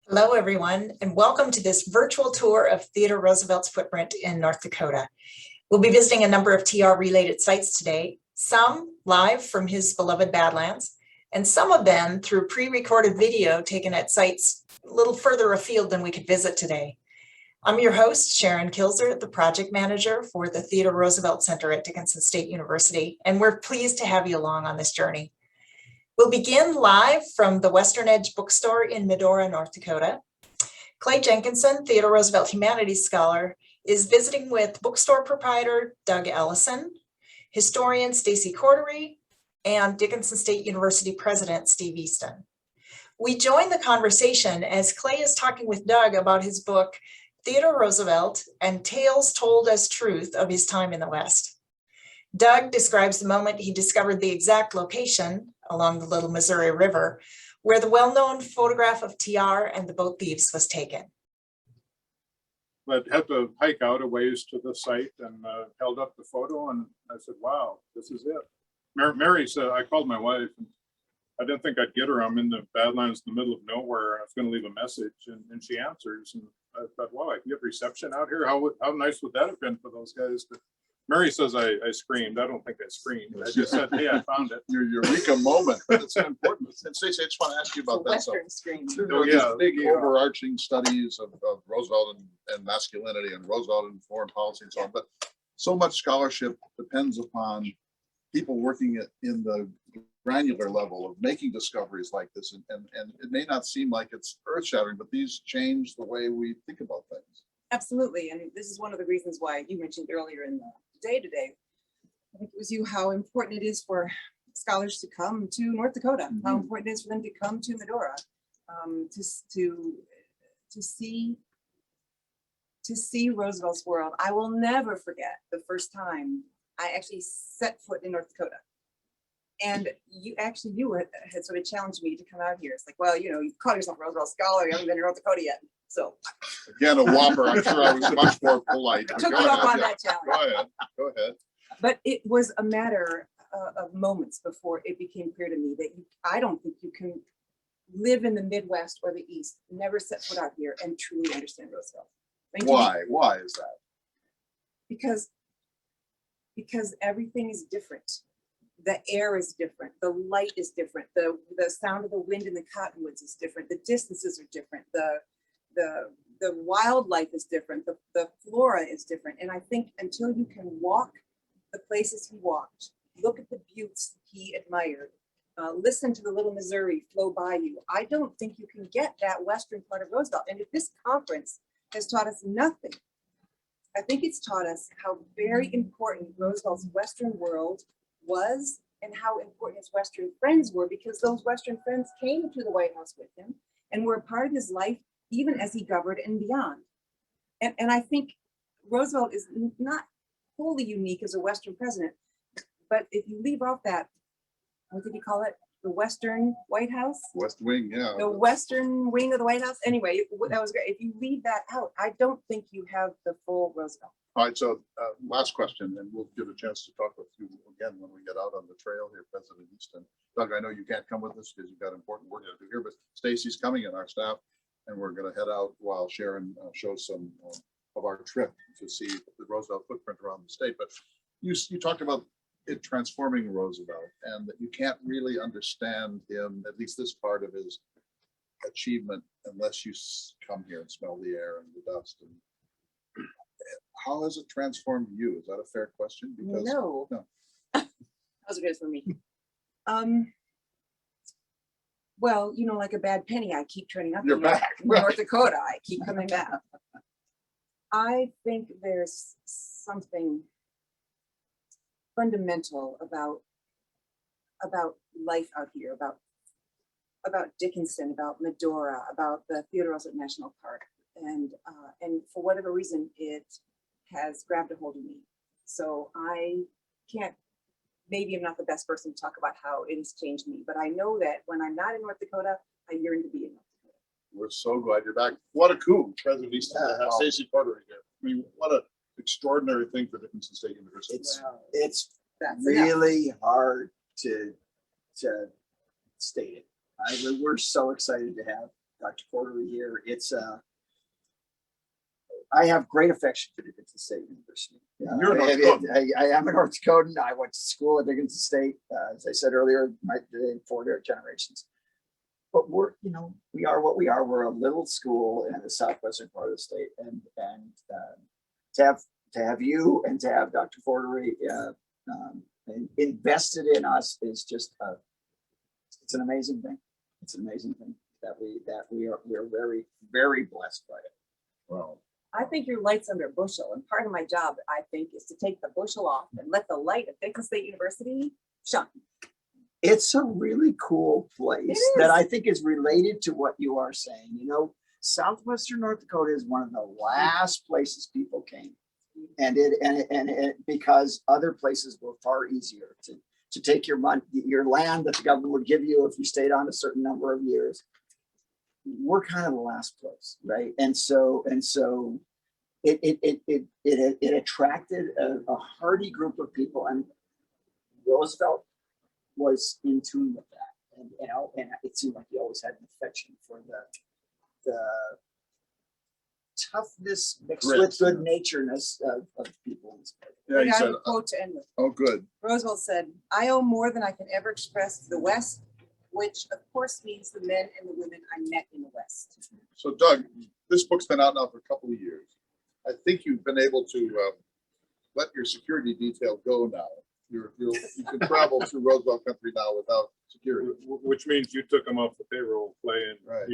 Hello, everyone, and welcome to this virtual tour of Theodore Roosevelt's footprint in North Dakota. We'll be visiting a number of TR-related sites today, some live from his beloved Badlands, and some of them through pre-recorded video taken at sites a little further afield than we could visit today. I'm your host, Sharon Kilzer, the project manager for the Theodore Roosevelt Center at Jenkinson State University, and we're pleased to have you along on this journey. We'll begin live from the Western Edge Bookstore in Medora, North Dakota. Clay Jenkinson, Theodore Roosevelt Humanities Scholar, is visiting with bookstore proprietor Doug Ellison, historian Stacy Cordery, and Jenkinson State University President Steve Easton. We join the conversation as Clay is talking with Doug about his book, Theodore Roosevelt and Tales Told as Truth of His Time in the West. Doug describes the moment he discovered the exact location along the Little Missouri River, where the well-known photograph of TR and the boat thieves was taken. I had to hike out a ways to the site and held up the photo, and I said, wow, this is it. Mary said, I called my wife, and I didn't think I'd get her. I'm in the Badlands in the middle of nowhere. I was going to leave a message, and she answers, and I thought, wow, I can get reception out here. How nice would that have been for those guys? But Mary says I screamed. I don't think I screamed. I just said, hey, I found it. Your eureka moment. It's important. And Stacey, I just want to ask you about that. Western screen. There are these big overarching studies of Roosevelt and masculinity and Roosevelt and foreign policy and so on. But so much scholarship depends upon people working in the granular level of making discoveries like this. And it may not seem like it's earth-shattering, but these change the way we think about things. Absolutely. And this is one of the reasons why you mentioned earlier in the day today, I think it was you, how important it is for scholars to come to North Dakota, how important it is for them to come to Medora, to see Roosevelt's world. I will never forget the first time I actually set foot in North Dakota. And you had sort of challenged me to come out here. It's like, well, you call yourself a Roosevelt scholar, you haven't been to North Dakota yet. So again, a whopper. I'm sure I was much more polite. Took you up on that challenge. Go ahead. But it was a matter of moments before it became clear to me that I don't think you can live in the Midwest or the East, never set foot out here and truly understand Roosevelt. Why? Why is that? Because everything is different. The air is different. The light is different. The sound of the wind in the cottonwoods is different. The distances are different. The wildlife is different. The flora is different. And I think until you can walk the places he walked, look at the buttes he admired, listen to the Little Missouri flow by you, I don't think you can get that Western part of Roosevelt. And if this conference has taught us nothing, I think it's taught us how very important Roosevelt's Western world was and how important his Western friends were, because those Western friends came to the White House with him and were a part of his life even as he governed and beyond. And I think Roosevelt is not wholly unique as a Western president, but if you leave off that, what did he call it? The Western White House? West Wing, yeah. The Western wing of the White House. Anyway, that was great. If you leave that out, I don't think you have the full Roosevelt. All right, so last question, and we'll get a chance to talk with you again when we get out on the trail here, President Easton. Doug, I know you can't come with us because you've got important work to do here, but Stacy's coming in, our staff, and we're going to head out while Sharon shows some of our trip to see the Roosevelt footprint around the state. But you talked about it transforming Roosevelt, and that you can't really understand him, at least this part of his achievement, unless you come here and smell the air and the dust. And how has it transformed you? Is that a fair question? Because no. How's it good for me? Well, like a bad penny, I keep turning up. You're back. North Dakota, I keep coming back. I think there's something fundamental about life out here, about Jenkinson, about Medora, about the Theodore Roosevelt National Park, and for whatever reason, it has grabbed a hold of me. So I can't. Maybe I'm not the best person to talk about how it has changed me, but I know that when I'm not in North Dakota, I yearn to be in North Dakota. We're so glad you're back. What a coup, President Easton, to have Stacy Cordery here. I mean, what an extraordinary thing for Jenkinson State University. It's really hard to state it. We're so excited to have Dr. Cordery here. I have great affection for Dickinson State University. You're a North Dakotan. I am a North Dakotan. I went to school at Dickinson State. As I said earlier, my 4 generations. But we are what we are. We're a little school in the southwestern part of the state, and to have you and to have Dr. Cordery invested in us is just it's an amazing thing. It's an amazing thing that we're very, very blessed by it. Well, I think your light's under a bushel, and part of my job, I think, is to take the bushel off and let the light of Dickinson State University shine. It's a really cool place that I think is related to what you are saying. Southwestern North Dakota is one of the last places people came, and it because other places were far easier to take your money, your land that the government would give you if you stayed on a certain number of years. We're kind of the last place, right? And so it attracted a hardy group of people, and Roosevelt was in tune with that, and it seemed like he always had an affection for the toughness mixed with good naturedness of people in this place. yeah, he I said, have a quote to end with. oh, good. Roosevelt said, "I owe more than I can ever express to the West, which of course means the men and the women I met in the West." So Doug, this book's been out now for a couple of years. I think you've been able to let your security detail go now. You can travel through Roosevelt country now without security. Which means you took them off the payroll playing. Right.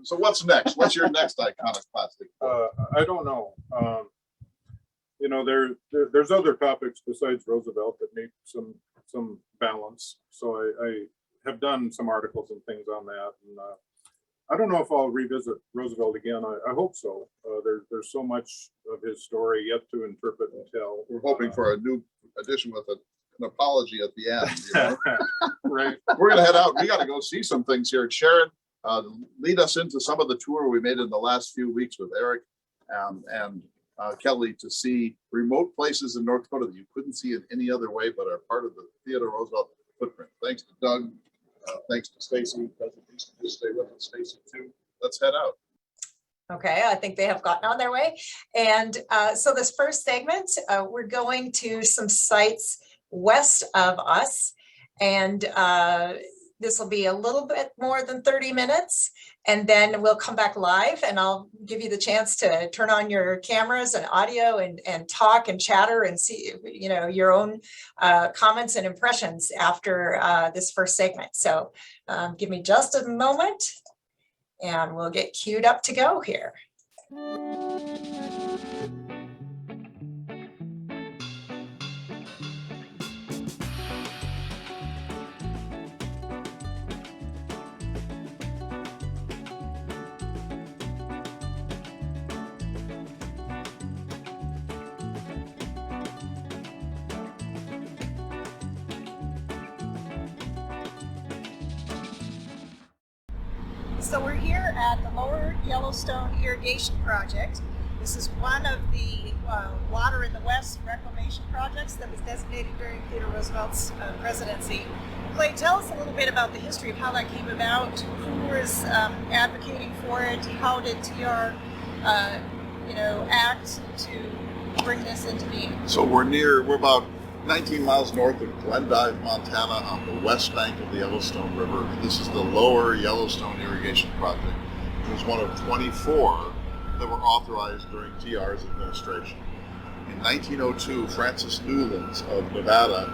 So what's next? What's your next iconoclastic? I don't know. There's other topics besides Roosevelt that need some balance. So I have done some articles and things on that, and I don't know if I'll revisit Roosevelt again. I hope so. There's so much of his story yet to interpret and tell. We're hoping for a new edition with an apology at the end. Right. We're gonna head out. We gotta go see some things here. Sharon, lead us into some of the tour we made in the last few weeks with Eric and Kelly to see remote places in North Dakota that you couldn't see in any other way, but are part of the Theodore Roosevelt footprint. Thanks to Doug. Thanks to Stacy. Just stay with us, Stacy, too. Let's head out. Okay, I think they have gotten on their way. And so this first segment, we're going to some sites west of us. And this will be a little bit more than 30 minutes. And then we'll come back live and I'll give you the chance to turn on your cameras and audio and talk and chatter and see, your own comments and impressions after this first segment. So give me just a moment and we'll get queued up to go here. So we're here at the Lower Yellowstone Irrigation Project. This is one of the Water in the West reclamation projects that was designated during Theodore Roosevelt's presidency. Clay, tell us a little bit about the history of how that came about, who was advocating for it, how did TR act to bring this into being? So we're about 19 miles north of Glendive, Montana, on the west bank of the Yellowstone River. This is the Lower Yellowstone Irrigation Project. It was one of 24 that were authorized during TR's administration. In 1902, Francis Newlands of Nevada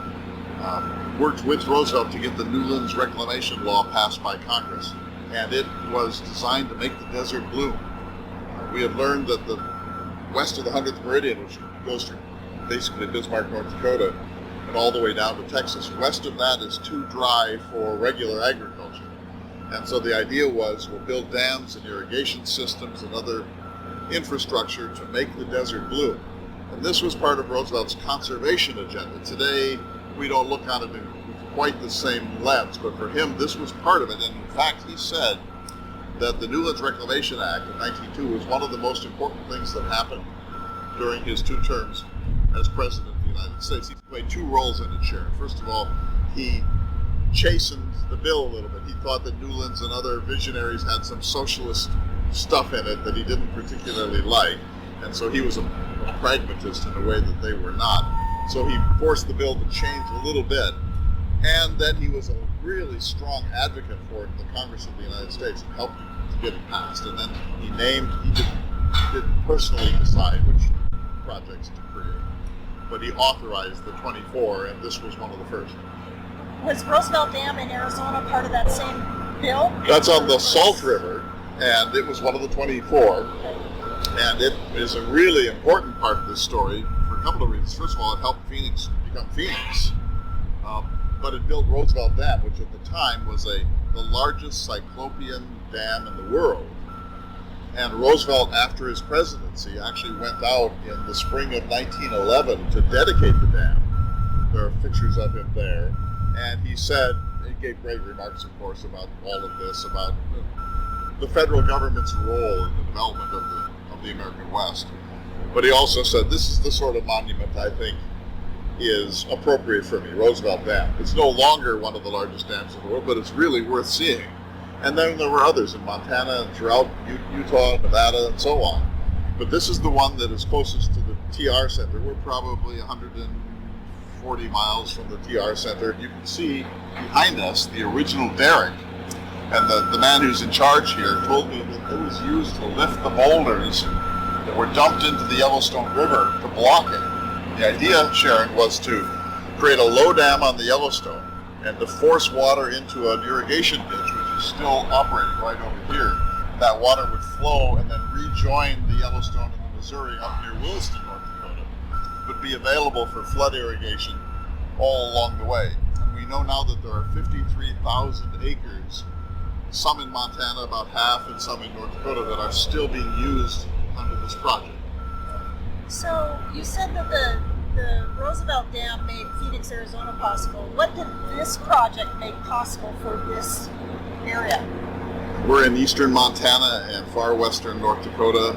worked with Roosevelt to get the Newlands Reclamation Law passed by Congress, and it was designed to make the desert bloom. We had learned that the west of the 100th meridian, which goes through basically Bismarck, North Dakota, and all the way down to Texas. West of that is too dry for regular agriculture. And so the idea was we'll build dams and irrigation systems and other infrastructure to make the desert bloom. And this was part of Roosevelt's conservation agenda. Today, we don't look on it in quite the same lens, but for him, this was part of it. And in fact, he said that the Newlands Reclamation Act of 1902 was one of the most important things that happened during his 2 terms as President of the United States. He played 2 roles in it, Sharon. First of all, he chastened the bill a little bit. He thought that Newlands and other visionaries had some socialist stuff in it that he didn't particularly like, and so he was a pragmatist in a way that they were not. So he forced the bill to change a little bit, and then he was a really strong advocate for it in the Congress of the United States and helped to get it passed. And then he didn't personally decide which projects to create, but he authorized the 24, and this was one of the first. Was Roosevelt Dam in Arizona part of that same bill? That's on the Salt River, and it was one of the 24. And it is a really important part of this story for a couple of reasons. First of all, it helped Phoenix become Phoenix. But it built Roosevelt Dam, which at the time was the largest cyclopean dam in the world. And Roosevelt, after his presidency, actually went out in the spring of 1911 to dedicate the dam. There are pictures of him there. And he said, he gave great remarks, of course, about all of this, about the federal government's role in the development of the American West. But he also said, this is the sort of monument I think is appropriate for me, Roosevelt Dam. It's no longer one of the largest dams in the world, but it's really worth seeing. And then there were others in Montana and throughout Utah, Nevada, and so on. But this is the one that is closest to the TR Center. We're probably 140 miles from the TR Center. You can see behind us the original derrick. And the man who's in charge here told me that it was used to lift the boulders that were dumped into the Yellowstone River to block it. The idea, Sharon, was to create a low dam on the Yellowstone and to force water into an irrigation ditch, which is still operating right over here. That water would flow and then rejoin the Yellowstone and the Missouri up near Williston, North Dakota, but be available for flood irrigation all along the way. And we know now that there are 53,000 acres, some in Montana, about half, and some in North Dakota, that are still being used under this project. So you said that the Roosevelt Dam made Phoenix, Arizona possible. What did this project make possible for this area? We're in eastern Montana and far western North Dakota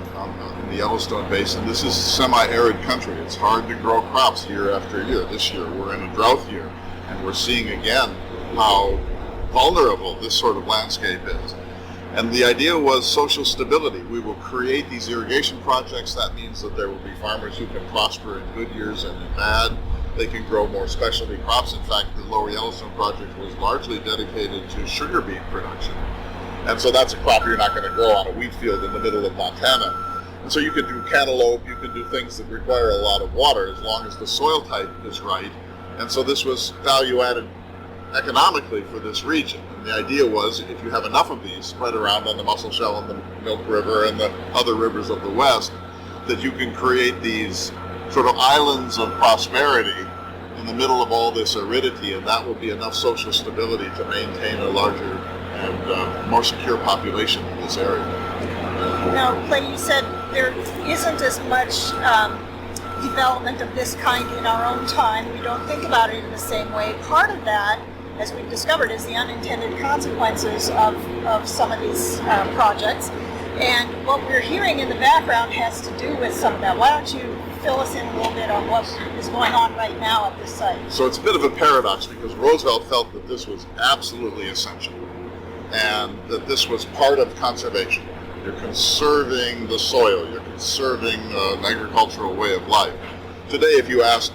in the Yellowstone Basin. This is semi-arid country. It's hard to grow crops year after year. This year we're in a drought year, and we're seeing again how vulnerable this sort of landscape is. And the idea was social stability. We will create these irrigation projects. That means that there will be farmers who can prosper in good years and in bad. They can grow more specialty crops. In fact, the Lower Yellowstone project was largely dedicated to sugar beet production. And so that's a crop you're not going to grow on a wheat field in the middle of Montana. And so you can do cantaloupe, you can do things that require a lot of water as long as the soil type is right. And so this was value added economically for this region. And the idea was, if you have enough of these spread around on the Musselshell and the Milk River and the other rivers of the West, that you can create these sort of islands of prosperity in the middle of all this aridity, and that will be enough social stability to maintain a larger and more secure population in this area. Now, Clay, you said there isn't as much development of this kind in our own time. We don't think about it in the same way. Part of that, as we've discovered, is the unintended consequences of some of these projects. And what we're hearing in the background has to do with some of that. Why don't you fill us in a little bit on what is going on right now at this site? So it's a bit of a paradox, because Roosevelt felt that this was absolutely essential and that this was part of conservation. You're conserving the soil, you're conserving an agricultural way of life. Today, if you ask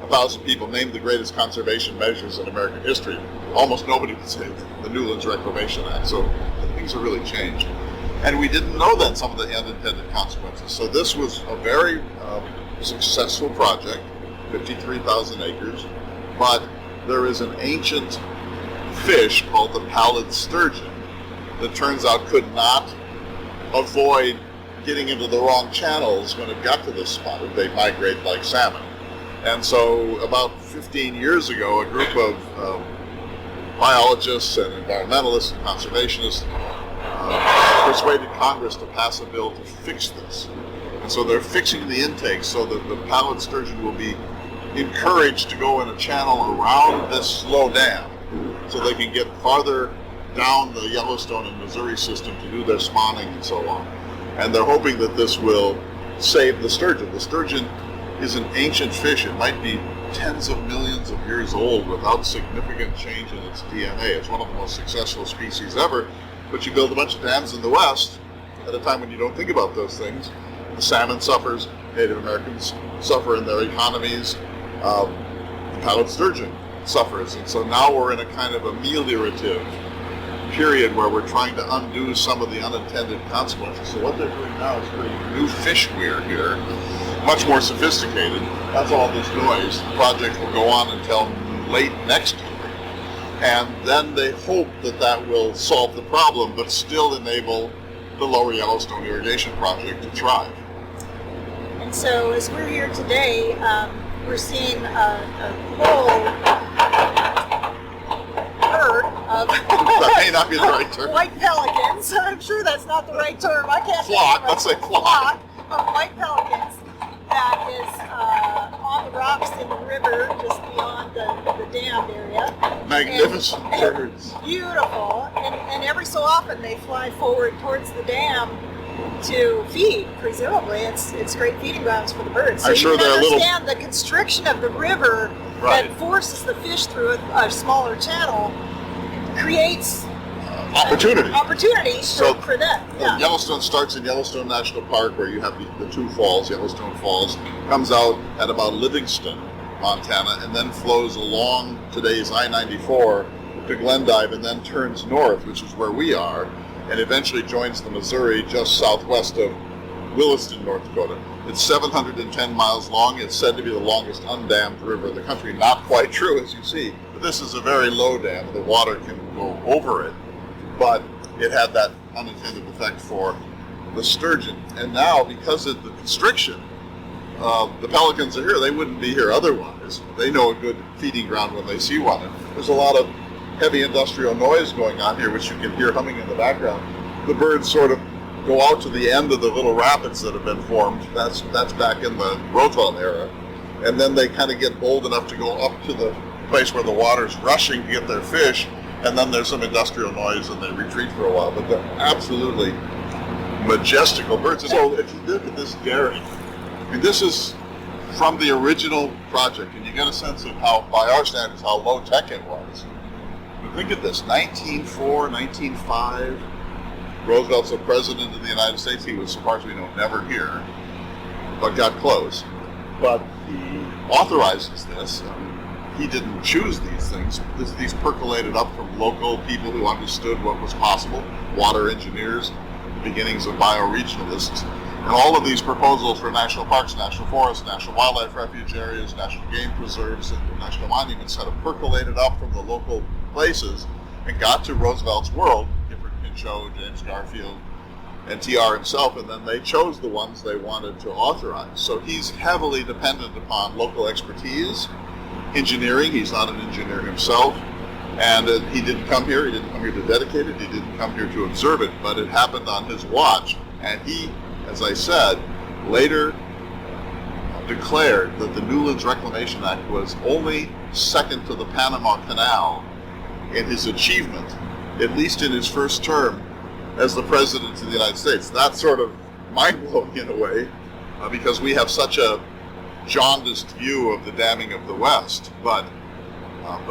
1,000 people, name the greatest conservation measures in American history, almost nobody would say the Newlands Reclamation Act. So things have really changed. And we didn't know then some of the unintended consequences. So this was a very successful project, 53,000 acres, but there is an ancient fish called the pallid sturgeon that turns out could not avoid getting into the wrong channels when it got to this spot. They migrate like salmon. And so about 15 years ago, a group of biologists and environmentalists and conservationists persuaded Congress to pass a bill to fix this. And so they're fixing the intake so that the pallid sturgeon will be encouraged to go in a channel around this slow dam so they can get farther down the Yellowstone and Missouri system to do their spawning and so on. And they're hoping that this will save the sturgeon. The sturgeon is an ancient fish. It might be tens of millions of years old without significant change in its DNA. It's one of the most successful species ever, but you build a bunch of dams in the West at a time when you don't think about those things. The salmon suffers, Native Americans suffer in their economies, the pilot sturgeon suffers, and so now we're in a kind of ameliorative period where we're trying to undo some of the unintended consequences. So what they're doing now is creating new fish weir here, much more sophisticated. That's all this noise. The project will go on until late next year. And then they hope that that will solve the problem, but still enable the Lower Yellowstone irrigation project to thrive. And so as we're here today, we're seeing a whole herd of That may not be the right term. white pelicans. I'm sure that's not the right term. I can't Flock, think of let's say flock. of white pelicans that is on the rocks in the river just beyond the dam area. Magnificent birds. Beautiful. And every so often they fly forward towards the dam to feed. Presumably it's great feeding grounds for the birds. So I'm sure you can they're a little- understand the constriction of the river Right. that forces the fish through a smaller channel creates opportunities So, for them. Yeah. Yellowstone starts in Yellowstone National Park, where you have the two falls, Yellowstone Falls, comes out at about Livingston, Montana, and then flows along today's I-94 to Glendive, and then turns north, which is where we are, and eventually joins the Missouri just southwest of Williston, North Dakota. It's 710 miles long. It's said to be the longest undammed river in the country. Not quite true, as you see. But this is a very low dam. The water can go over it. But it had that unintended effect for the sturgeon. And now, because of the constriction, the pelicans are here. They wouldn't be here otherwise. They know a good feeding ground when they see one. And there's a lot of heavy industrial noise going on here, which you can hear humming in the background. The birds sort of go out to the end of the little rapids that have been formed. That's back in the Roosevelt era. And then they kind of get bold enough to go up to the place where the water's rushing to get their fish. And then there's some industrial noise and they retreat for a while. But they're absolutely majestical birds. And so if you look at this dairy, I mean, this is from the original project. And you get a sense of how, by our standards, how low tech it was. But think of this, 1904, 1905, Roosevelt's the president of the United States. He was, so far as we know, never here, but got close. But he authorizes this. He didn't choose these things. These percolated up from local people who understood what was possible, water engineers, the beginnings of bioregionalists. And all of these proposals for national parks, national forests, national wildlife refuge areas, national game preserves, and national monuments had percolated up from the local places and got to Roosevelt's world. Cho, James Garfield, and TR himself, and then they chose the ones they wanted to authorize. So he's heavily dependent upon local expertise, engineering. He's not an engineer himself, and he didn't come here. He didn't come here to dedicate it. He didn't come here to observe it, but it happened on his watch. And he, as I said, later declared that the Newlands Reclamation Act was only second to the Panama Canal in his achievement, at least in his first term as the President of the United States. That's sort of mind-blowing in a way, because we have such a jaundiced view of the damming of the West. But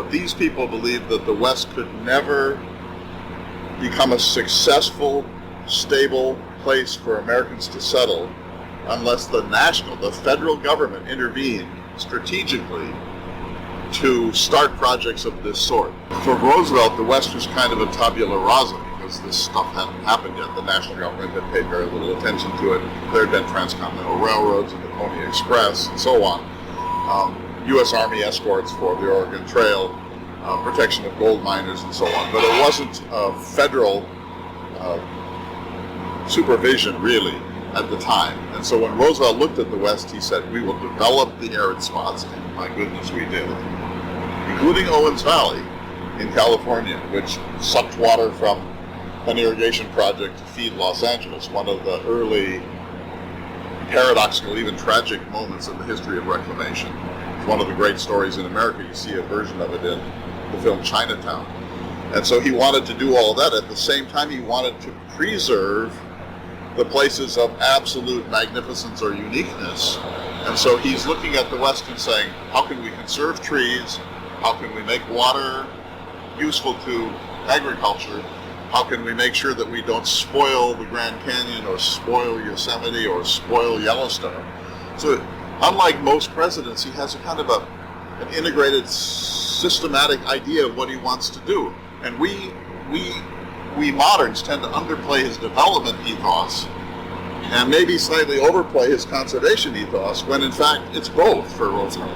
these people believed that the West could never become a successful, stable place for Americans to settle unless the federal government intervened strategically to start projects of this sort. For Roosevelt, the West was kind of a tabula rasa because this stuff hadn't happened yet. The national government had paid very little attention to it. There had been transcontinental railroads and the Pony Express and so on. U.S. Army escorts for the Oregon Trail, protection of gold miners and so on. But it wasn't federal supervision, really, at the time. And so when Roosevelt looked at the West, he said, we will develop the arid spots. And my goodness, we did. Including Owens Valley in California, which sucked water from an irrigation project to feed Los Angeles, one of the early paradoxical, even tragic moments in the history of reclamation. It's one of the great stories in America. You see a version of it in the film Chinatown. And so he wanted to do all that. At the same time, he wanted to preserve the places of absolute magnificence or uniqueness And so he's looking at the West and saying, how can we conserve trees? How can we make water useful to agriculture? How can we make sure that we don't spoil the Grand Canyon or spoil Yosemite or spoil Yellowstone? So unlike most presidents, he has a kind of an integrated, systematic idea of what he wants to do. And we moderns tend to underplay his development ethos and maybe slightly overplay his conservation ethos, when in fact it's both for Roosevelt.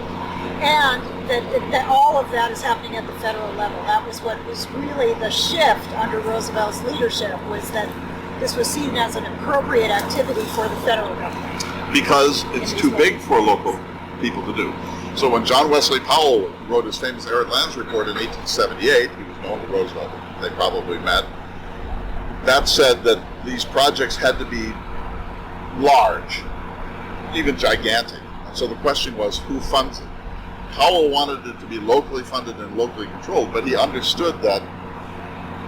And that all of that is happening at the federal level. That was what was really the shift under Roosevelt's leadership, was that this was seen as an appropriate activity for the federal government. Because it's too big for local people to do. So when John Wesley Powell wrote his famous Arid Lands Report in 1878, he was known to Roosevelt, they probably met, that said that these projects had to be large, even gigantic. So the question was, who funds it? Powell wanted it to be locally funded and locally controlled, but he understood that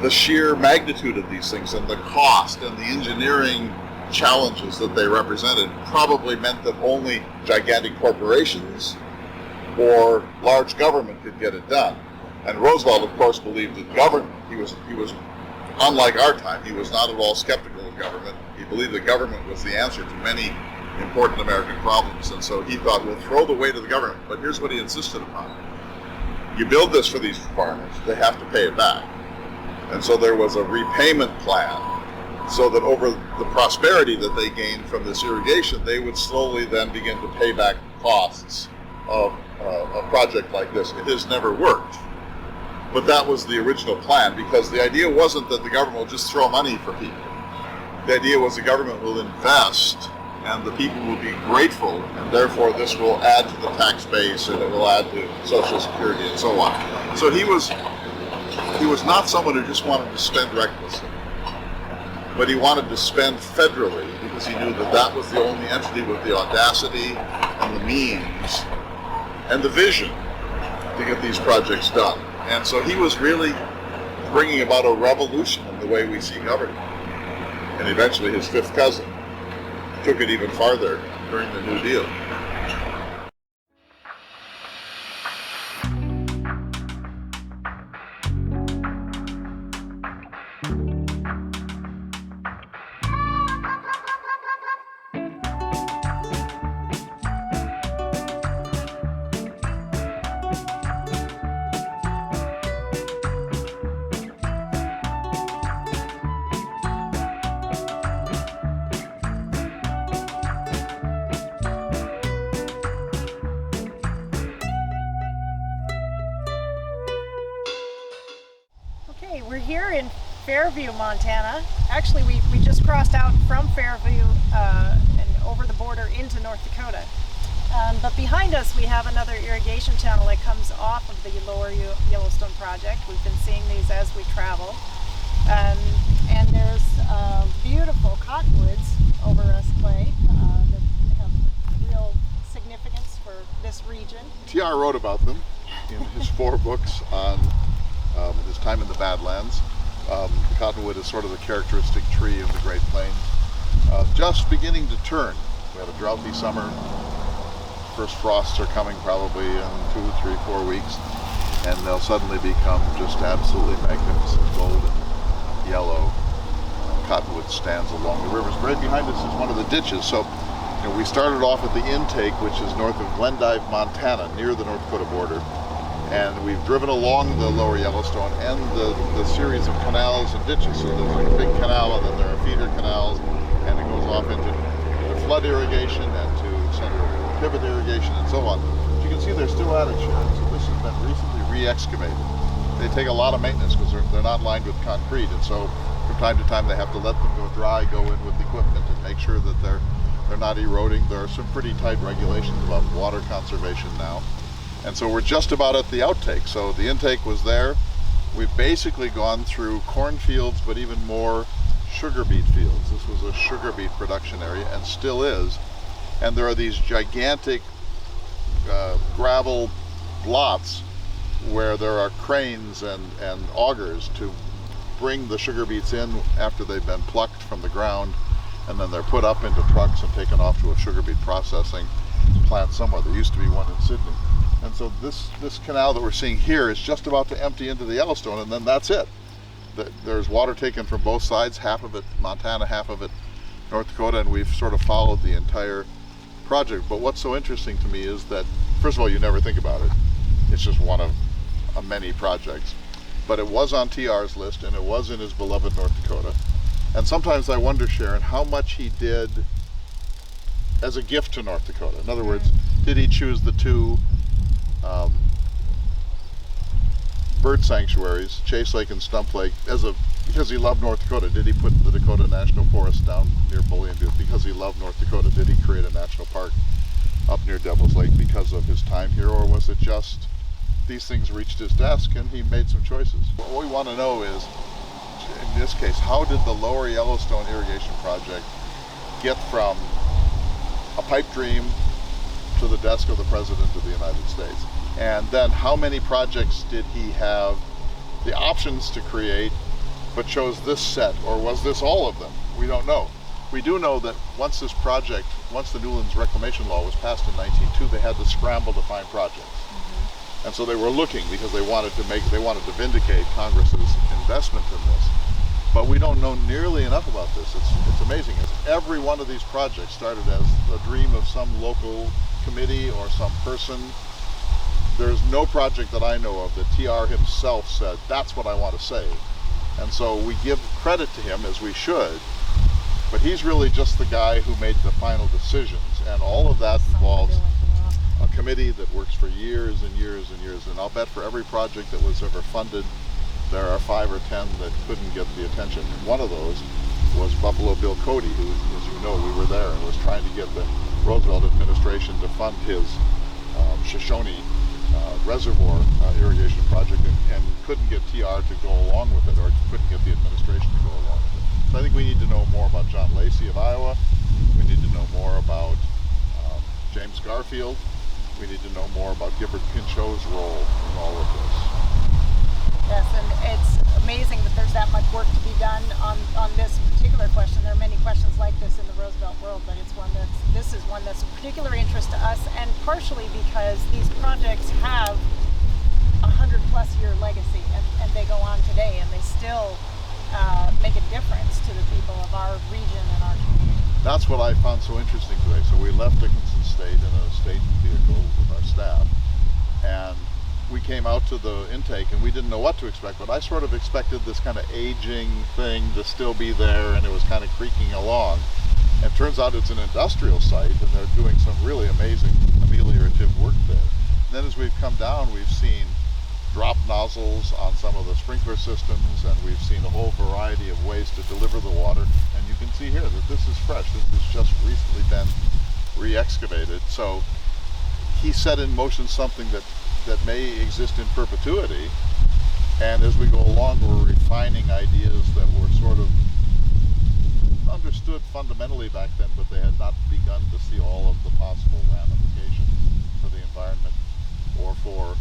the sheer magnitude of these things and the cost and the engineering challenges that they represented probably meant that only gigantic corporations or large government could get it done. And Roosevelt, of course, believed that government, he was unlike our time, he was not at all skeptical of government. He believed that government was the answer to many important American problems. And so he thought, we'll throw the weight of the government. But here's what he insisted upon. You build this for these farmers, they have to pay it back. And so there was a repayment plan, so that over the prosperity that they gained from this irrigation, they would slowly then begin to pay back costs of a project like this. It has never worked. But that was the original plan, because the idea wasn't that the government will just throw money for people. The idea was the government will invest and the people will be grateful, and therefore this will add to the tax base and it will add to Social Security and so on. So he was not someone who just wanted to spend recklessly, but he wanted to spend federally, because he knew that that was the only entity with the audacity and the means and the vision to get these projects done. And so he was really bringing about a revolution in the way we see government. And eventually his fifth cousin took it even farther during the New Deal. Okay, we're here in Fairview, Montana. Actually, we just crossed out from Fairview and over the border into North Dakota. But behind us, we have another irrigation channel that comes off of the Lower Yellowstone project. We've been seeing these as we travel. And there's beautiful cottonwoods over us, Clay, that have real significance for this region. TR wrote about them in his 4 books on his time in the Badlands. The cottonwood is sort of the characteristic tree of the Great Plains. Just beginning to turn. We had a droughty summer. First frosts are coming probably in 2, 3, 4 weeks, and they'll suddenly become just absolutely magnificent golden yellow cottonwood stands along the rivers. Right behind us is one of the ditches. So we started off at the intake, which is north of Glendive, Montana, near the North Dakota border. And we've driven along the Lower Yellowstone and the series of canals and ditches. So there's a big canal, and then there are feeder canals, and it goes off into flood irrigation and to central pivot irrigation and so on. But you can see they're still at it, Sharon. So this has been recently re-excavated. They take a lot of maintenance because they're not lined with concrete, and so from time to time they have to let them go dry, go in with equipment and make sure that they're not eroding. There are some pretty tight regulations about water conservation now. And so we're just about at the outtake. So the intake was there. We've basically gone through cornfields, but even more sugar beet fields. This was a sugar beet production area and still is. And there are these gigantic gravel lots where there are cranes and augers to bring the sugar beets in after they've been plucked from the ground, and then they're put up into trucks and taken off to a sugar beet processing plant somewhere. There used to be one in Sydney. And so this canal that we're seeing here is just about to empty into the Yellowstone, and then that's it. There's water taken from both sides, half of it Montana, half of it North Dakota, and we've sort of followed the entire project. But what's so interesting to me is that, first of all, you never think about it. It's just one of many projects. But it was on TR's list, and it was in his beloved North Dakota. And sometimes I wonder, Sharon, how much he did as a gift to North Dakota. In other words, did he choose the two bird sanctuaries, Chase Lake and Stump Lake, because he loved North Dakota? Did he put the Dakota National Forest down near Bullion Butte because he loved North Dakota? Did he create a national park up near Devil's Lake because of his time here? Or was it just these things reached his desk and he made some choices? What we want to know is, in this case, how did the Lower Yellowstone Irrigation Project get from a pipe dream to the desk of the President of the United States? And then how many projects did he have the options to create, but chose this set, or was this all of them? We don't know. We do know that once the Newlands Reclamation Law was passed in 1902, they had to scramble to find projects. And so they were looking because they wanted to vindicate Congress's investment in this. But we don't know nearly enough about this. It's amazing. Every one of these projects started as a dream of some local committee or some person. There's no project that I know of that TR himself said, that's what I want to save. And so we give credit to him, as we should, but he's really just the guy who made the final decisions. And all of that involves a committee that works for years and years and years. And I'll bet for every project that was ever funded, there are 5 or 10 that couldn't get the attention. And one of those was Buffalo Bill Cody, who, as you know, we were there and was trying to get the Roosevelt administration to fund his Shoshone reservoir irrigation project, and couldn't get TR to go along with it, or couldn't get the administration to go along with it. So I think we need to know more about John Lacey of Iowa. We need to know more about James Garfield. We need to know more about Gifford Pinchot's role in all of this. Yes, and it's amazing that there's that much work to be done on this particular question. There are many questions like this in the Roosevelt world, but this is one that's of particular interest to us, and partially because these projects have 100+ year legacy, and they go on today, and they still make a difference to the people of our region and our community. That's what I found so interesting today. So we left Jenkinson State in a state vehicle with our staff, and we came out to the intake, and we didn't know what to expect, but I sort of expected this kind of aging thing to still be there, and it was kind of creaking along. And it turns out it's an industrial site, and they're doing some really amazing ameliorative work there. And then as we've come down, we've seen drop nozzles on some of the sprinkler systems, and we've seen a whole variety of ways to deliver the water. And you can see here that this is fresh. This has just recently been re-excavated. So he set in motion something that may exist in perpetuity, and as we go along, we're refining ideas that were sort of understood fundamentally back then, but they had not begun to see all of the possible ramifications for the environment, or for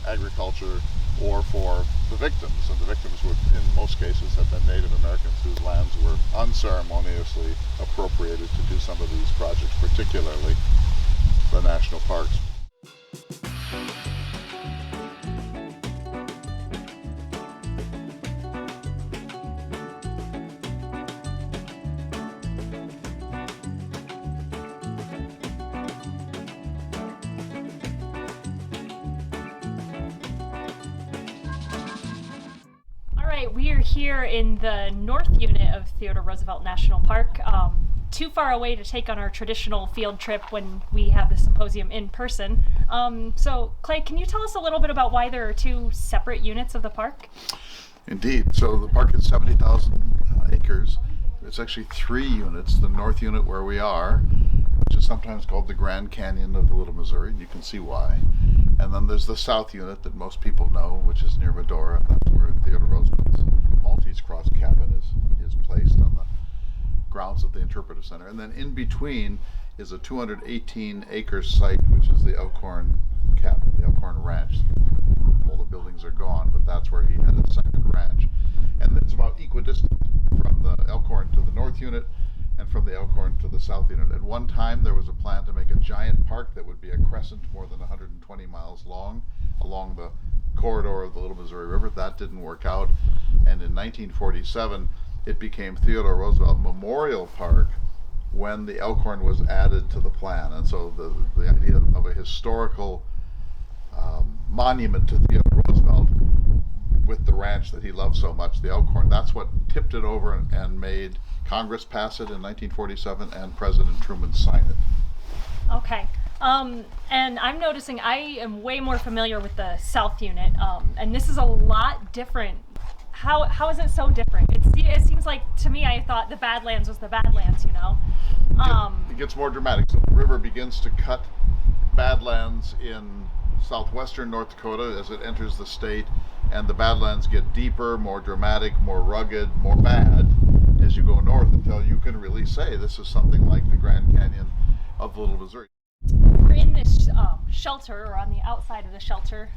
agriculture, or for the victims. And the victims would, in most cases, have been Native Americans whose lands were unceremoniously appropriated to do some of these projects, particularly the national parks. We are here in the north unit of Theodore Roosevelt National Park, too far away to take on our traditional field trip when we have the symposium in person. So Clay, can you tell us a little bit about why there are two separate units of the park? Indeed. So the park is 70,000 acres. It's actually 3 units. The north unit where we are, which is sometimes called the Grand Canyon of the Little Missouri, and you can see why. And then there's the south unit that most people know, which is near Medora, and that's where Theodore Roosevelt's Maltese Cross cabin is placed on the grounds of the Interpretive Center. And then in between is a 218-acre site, which is the Elkhorn cabin, the Elkhorn Ranch. All the buildings are gone, but that's where he had his second ranch. And it's about equidistant from the Elkhorn to the north unit, and from the Elkhorn to the the South Unit. At one time, there was a plan to make a giant park that would be a crescent more than 120 miles long along the corridor of the Little Missouri River. That didn't work out. And in 1947, it became Theodore Roosevelt Memorial Park when the Elkhorn was added to the plan. And so the idea of a historical monument to Theodore Roosevelt with the ranch that he loved so much, the Elkhorn, that's what tipped it over and made Congress pass it in 1947 and President Truman sign it. Okay. And I'm noticing I am way more familiar with the South Unit, and this is a lot different. How is it so different? It seems like, to me, I thought the Badlands was the Badlands, you know? It gets more dramatic. So the river begins to cut Badlands in southwestern North Dakota as it enters the state, and the Badlands get deeper, more dramatic, more rugged, more bad as you go north, until you can really say this is something like the Grand Canyon of the Little Missouri. We're in this shelter, or on the outside of the shelter,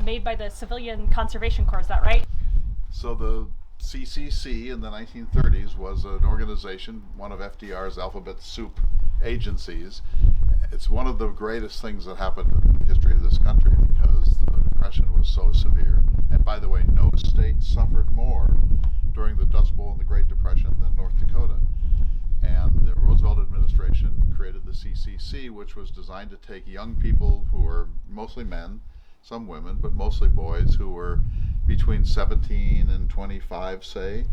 made by the Civilian Conservation Corps, is that right? So the CCC in the 1930s was an organization, one of FDR's alphabet soup agencies. It's one of the greatest things that happened in the history of this country because the Depression was so severe. And by the way, no state suffered more during the Dust Bowl and the Great Depression than North Dakota. And the Roosevelt administration created the CCC, which was designed to take young people who were mostly men, some women, but mostly boys who were between 17 and 25, say,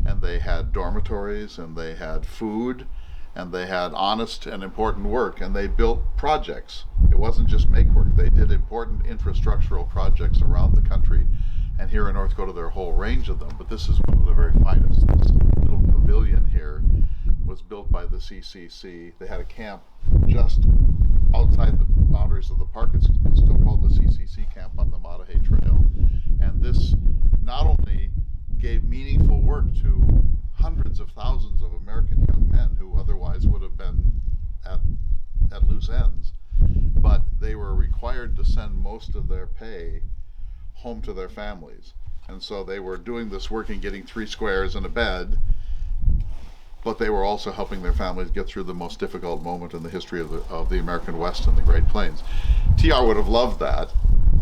and they had dormitories and they had food and they had honest and important work, and they built projects. It wasn't just make work. They did important infrastructural projects around the country, and here in North Dakota there are a whole range of them, but this is one of the very finest. This little pavilion here was built by the CCC. They had a camp just outside the boundaries of the park. It's still called the CCC camp on the Mattahay Trail. And this not only gave meaningful work to hundreds of thousands of American young men who otherwise would have been at loose ends, but they were required to send most of their pay home to their families. And so they were doing this work and getting 3 squares and a bed, but they were also helping their families get through the most difficult moment in the history of the American West and the Great Plains. TR would have loved that.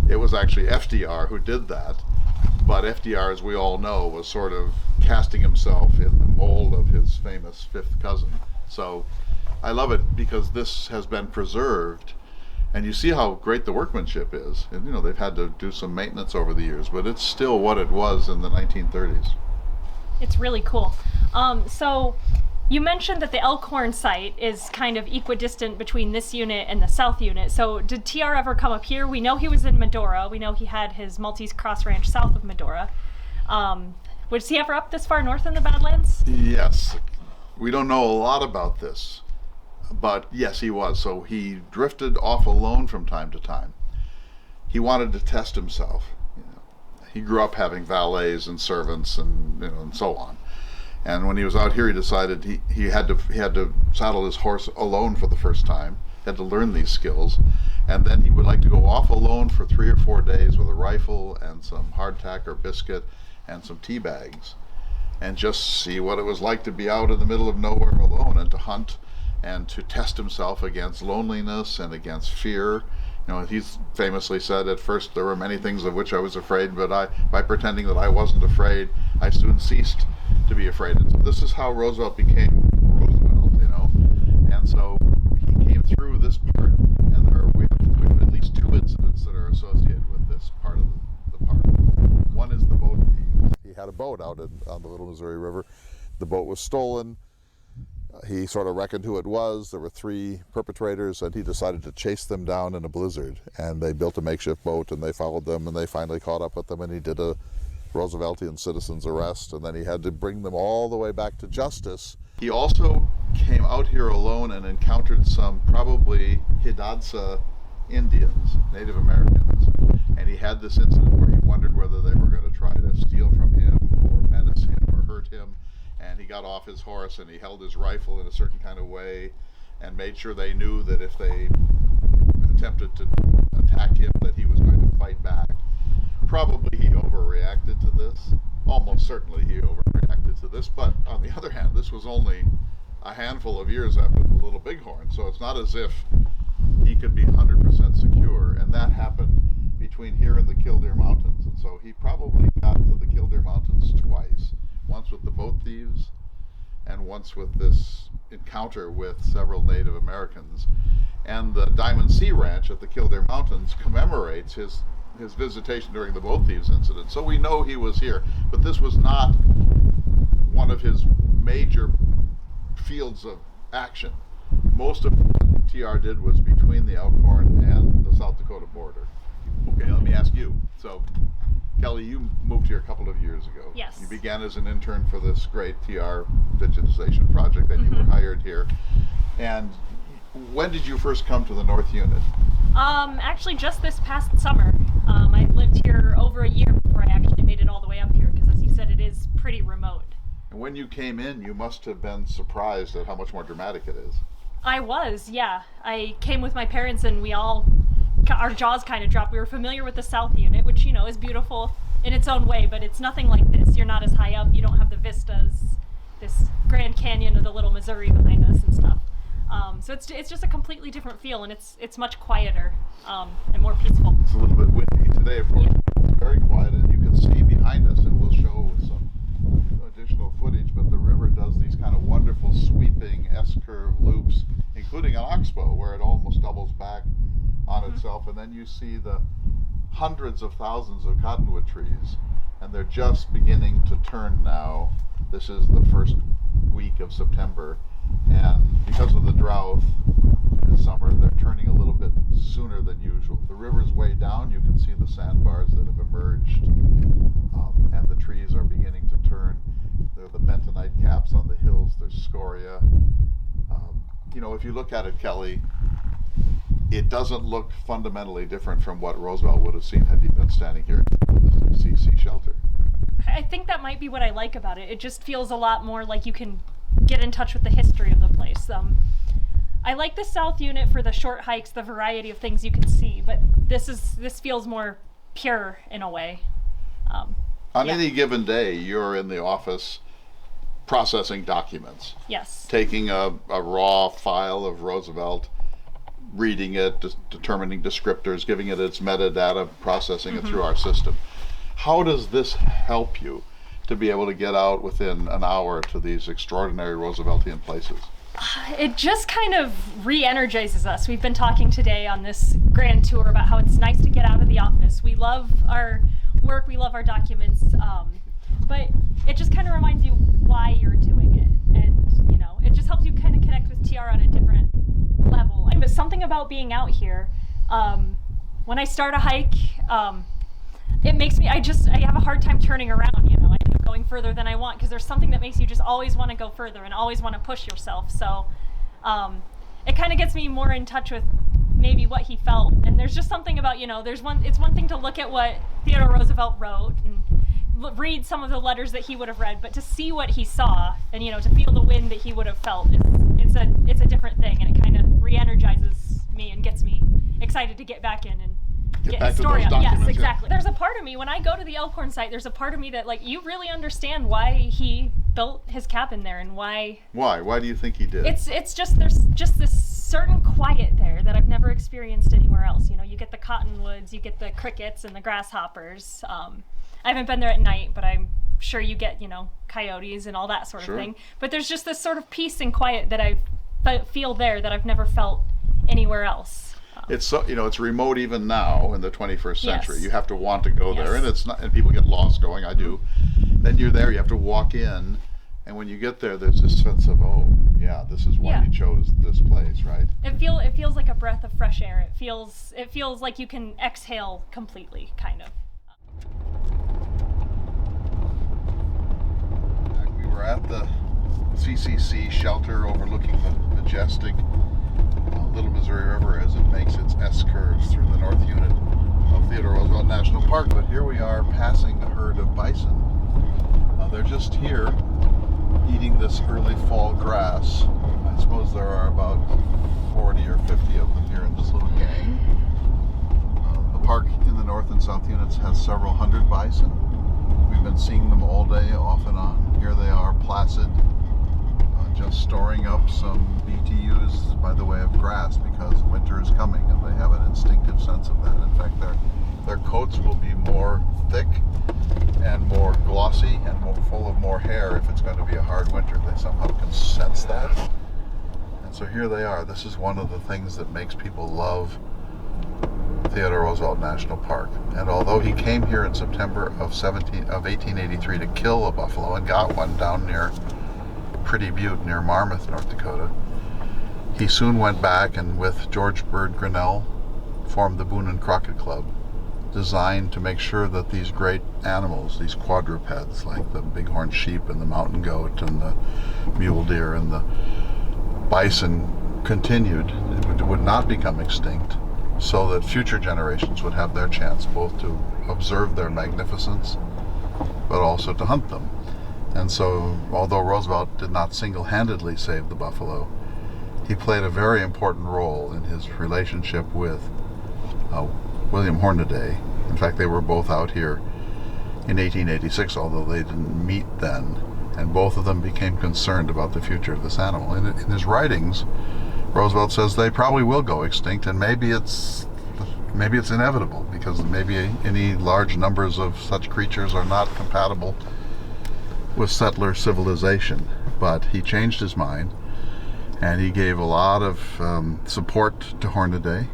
It was actually FDR who did that, but FDR, as we all know, was sort of casting himself in the mold of his famous fifth cousin. So I love it because this has been preserved, and you see how great the workmanship is. And you know, they've had to do some maintenance over the years, but it's still what it was in the 1930s. It's really cool. So you mentioned that the Elkhorn site is kind of equidistant between this unit and the South unit. So did TR ever come up here? We know he was in Medora. We know he had his Maltese Cross Ranch south of Medora. Was he ever up this far north in the Badlands? Yes. We don't know a lot about this, but yes, he was. So he drifted off alone from time to time. He wanted to test himself. He grew up having valets and servants and so on. And when he was out here, he decided he had to saddle his horse alone for the first time. He had to learn these skills, and then he would like to go off alone for 3 or 4 days with a rifle and some hardtack or biscuit and some tea bags, and just see what it was like to be out in the middle of nowhere alone and to hunt and to test himself against loneliness and against fear. You know, he's famously said, at first there were many things of which I was afraid, but by pretending that I wasn't afraid, I soon ceased to be afraid. And so this is how Roosevelt became Roosevelt, you know. And so he came through this part, and we have at least 2 incidents that are associated with this part of the park. One is the boat. He had a boat out on the Little Missouri River. The boat was stolen. He sort of reckoned who it was. There were 3 perpetrators, and he decided to chase them down in a blizzard. And they built a makeshift boat, and they followed them, and they finally caught up with them, and he did a Rooseveltian citizen's arrest, and then he had to bring them all the way back to justice. He also came out here alone and encountered some probably Hidatsa Indians, Native Americans, and he had this incident where he wondered whether they were going to try to steal from him or menace him or hurt him. And he got off his horse and he held his rifle in a certain kind of way and made sure they knew that if they attempted to attack him, that he was going to fight back. Probably he overreacted to this. Almost certainly he overreacted to this. But on the other hand, this was only a handful of years after the Little Bighorn. So it's not as if he could be 100% secure. And that happened between here and the Killdeer Mountains. And so he probably got to the Killdeer Mountains twice, once with the boat thieves and once with this encounter with several Native Americans. And the Diamond Sea Ranch at the Killdeer Mountains commemorates his visitation during the boat thieves incident. So we know he was here, but this was not one of his major fields of action. Most of what TR did was between the Elkhorn and the South Dakota border. Okay, let me ask you. So, Kelly, you moved here a couple of years ago. Yes. You began as an intern for this great TR digitization project, then you were hired here. And when did you first come to the North Unit? Actually just this past summer. I lived here over a year before I actually made it all the way up here, because as you said, it is pretty remote. And when you came in, you must have been surprised at how much more dramatic it is. I was, yeah. I came with my parents and our jaws kind of dropped. We were familiar with the South Unit, which, you know, is beautiful in its own way, but it's nothing like this. You're not as high up, you don't have the vistas, this Grand Canyon of the Little Missouri behind us and stuff. So it's just a completely different feel, and it's much quieter and more peaceful. It's a little bit windy today, of course. Yeah. It's very quiet, and you can see behind us, and we'll show some additional footage, but the river does these kind of wonderful sweeping S-curve loops, including an oxbow, where it almost doubles back on itself, and then you see the hundreds of thousands of cottonwood trees, and they're just beginning to turn now. This is the first week of September, and because of the drought this summer, they're turning a little bit sooner than usual. The river's way down, you can see the sandbars that have emerged, and the trees are beginning to turn. There are the bentonite caps on the hills, there's scoria. You know, if you look at it, Kelly, it doesn't look fundamentally different from what Roosevelt would have seen had he been standing here in the CCC shelter. I think that might be what I like about it. It just feels a lot more like you can get in touch with the history of the place. I like the South Unit for the short hikes, the variety of things you can see, but this feels more pure in a way. On any given day, you're in the office processing documents. Yes. Taking a raw file of Roosevelt, reading it, determining descriptors, giving it its metadata, processing it through our system. How does this help you to be able to get out within an hour to these extraordinary Rooseveltian places? It just kind of re-energizes us. We've been talking today on this grand tour about how it's nice to get out of the office. We love our work, we love our documents, but it just kind of reminds you why you're doing it. And, you know, it just helps you kind of connect with TR on a different level. But something about being out here, when I start a hike, it makes me, I have a hard time turning around, you know. I end up going further than I want, because there's something that makes you just always want to go further and always want to push yourself. So it kind of gets me more in touch with maybe what he felt. And there's just something about, you know, it's one thing to look at what Theodore Roosevelt wrote and read some of the letters that he would have read, but to see what he saw and, you know, to feel the wind that he would have felt, it's a different thing, and it kind of re-energizes me and gets me excited to get back in and get his story out. Yes, exactly. There's a part of me, when I go to the Elkhorn site, there's a part of me that, like, you really understand why he built his cabin there and why. Why do you think he did? It's just, there's just this certain quiet there that I've never experienced anywhere else. You know, you get the cottonwoods, you get the crickets and the grasshoppers. I haven't been there at night, but I'm sure you get, you know, coyotes and all that sort of thing. But there's just this sort of peace and quiet that I feel there that I've never felt anywhere else. It's so, you know, it's remote even now in the 21st century. Yes. You have to want to go there, and it's not, and people get lost going. I do. Then you're there. You have to walk in, and when you get there, there's this sense of, oh, yeah, this is why you chose this place, right? It feels like a breath of fresh air. It feels like you can exhale completely, kind of. We were at the CCC shelter overlooking the majestic Little Missouri River as it makes its S-curves through the North Unit of Theodore Roosevelt National Park. But here we are passing a herd of bison. They're just here eating this early fall grass. I suppose there are about 40 or 50 of them here in this little gang. The park in the North and South Units has several hundred bison. We've been seeing them all day, off and on. Here they are, placid, just storing up some BTUs by the way of grass because winter is coming, and they have an instinctive sense of that. In fact, their coats will be more thick and more glossy and more full of more hair if it's going to be a hard winter. They somehow can sense that. And so here they are. This is one of the things that makes people love Theodore Roosevelt National Park. And although he came here in September of 1883 to kill a buffalo and got one down near Pretty Butte near Marmarth, North Dakota, he soon went back and with George Bird Grinnell formed the Boone and Crockett Club, designed to make sure that these great animals, these quadrupeds like the bighorn sheep and the mountain goat and the mule deer and the bison continued, would not become extinct, so that future generations would have their chance both to observe their magnificence but also to hunt them. And so, although Roosevelt did not single-handedly save the buffalo, he played a very important role in his relationship with William Hornaday. In fact, they were both out here in 1886, although they didn't meet then, and both of them became concerned about the future of this animal. In his writings, Roosevelt says they probably will go extinct, and maybe it's inevitable, because maybe any large numbers of such creatures are not compatible with settler civilization. But he changed his mind, and he gave a lot of support to Hornaday,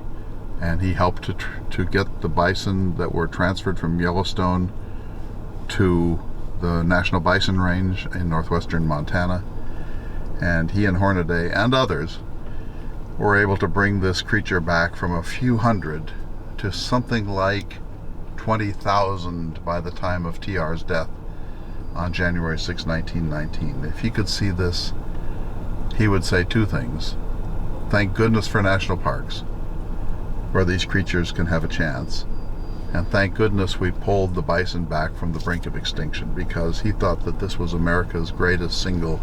and he helped to get the bison that were transferred from Yellowstone to the National Bison Range in northwestern Montana. And he and Hornaday and others were able to bring this creature back from a few hundred to something like 20,000 by the time of TR's death on January 6, 1919. If he could see this, he would say two things. Thank goodness for national parks, where these creatures can have a chance. And thank goodness we pulled the bison back from the brink of extinction, because he thought that this was America's greatest single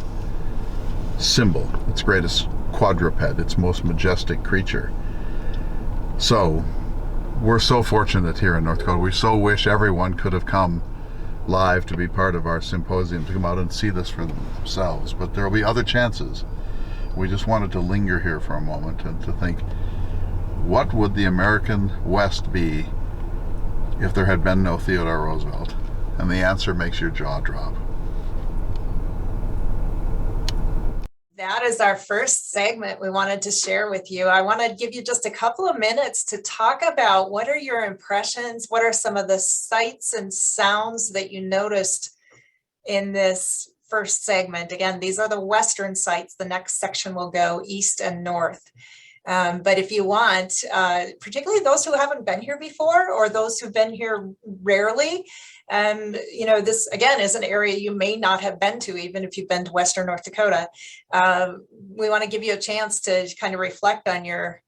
symbol, its greatest quadruped, its most majestic creature. So we're so fortunate here in North Dakota. We so wish everyone could have come live to be part of our symposium, to come out and see this for themselves, but there will be other chances. We just wanted to linger here for a moment and to think, what would the American West be if there had been no Theodore Roosevelt? And the answer makes your jaw drop. That is our first segment we wanted to share with you. I want to give you just a couple of minutes to talk about what are your impressions, what are some of the sights and sounds that you noticed in this first segment. Again, these are the western sites. The next section will go east and north. But if you want, particularly those who haven't been here before or those who've been here rarely, and this again is an area you may not have been to, even if you've been to Western North Dakota. We want to give you a chance to kind of reflect on your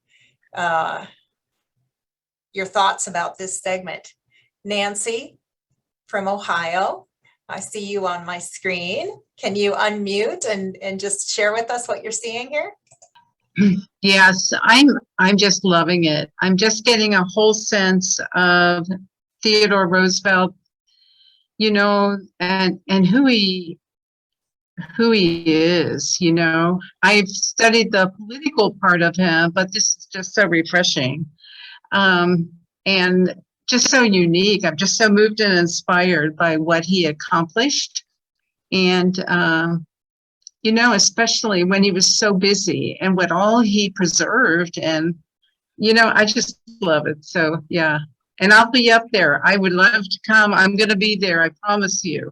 thoughts about this segment. Nancy from Ohio, I see you on my screen. Can you unmute and just share with us what you're seeing here? Yes, I'm just loving it. I'm just getting a whole sense of Theodore Roosevelt, and who he is, I've studied the political part of him, but this is just so refreshing. And just so unique. I'm just so moved and inspired by what he accomplished. And especially when he was so busy and what all he preserved. And, I just love it. So, yeah. And I'll be up there. I would love to come. I'm going to be there. I promise you.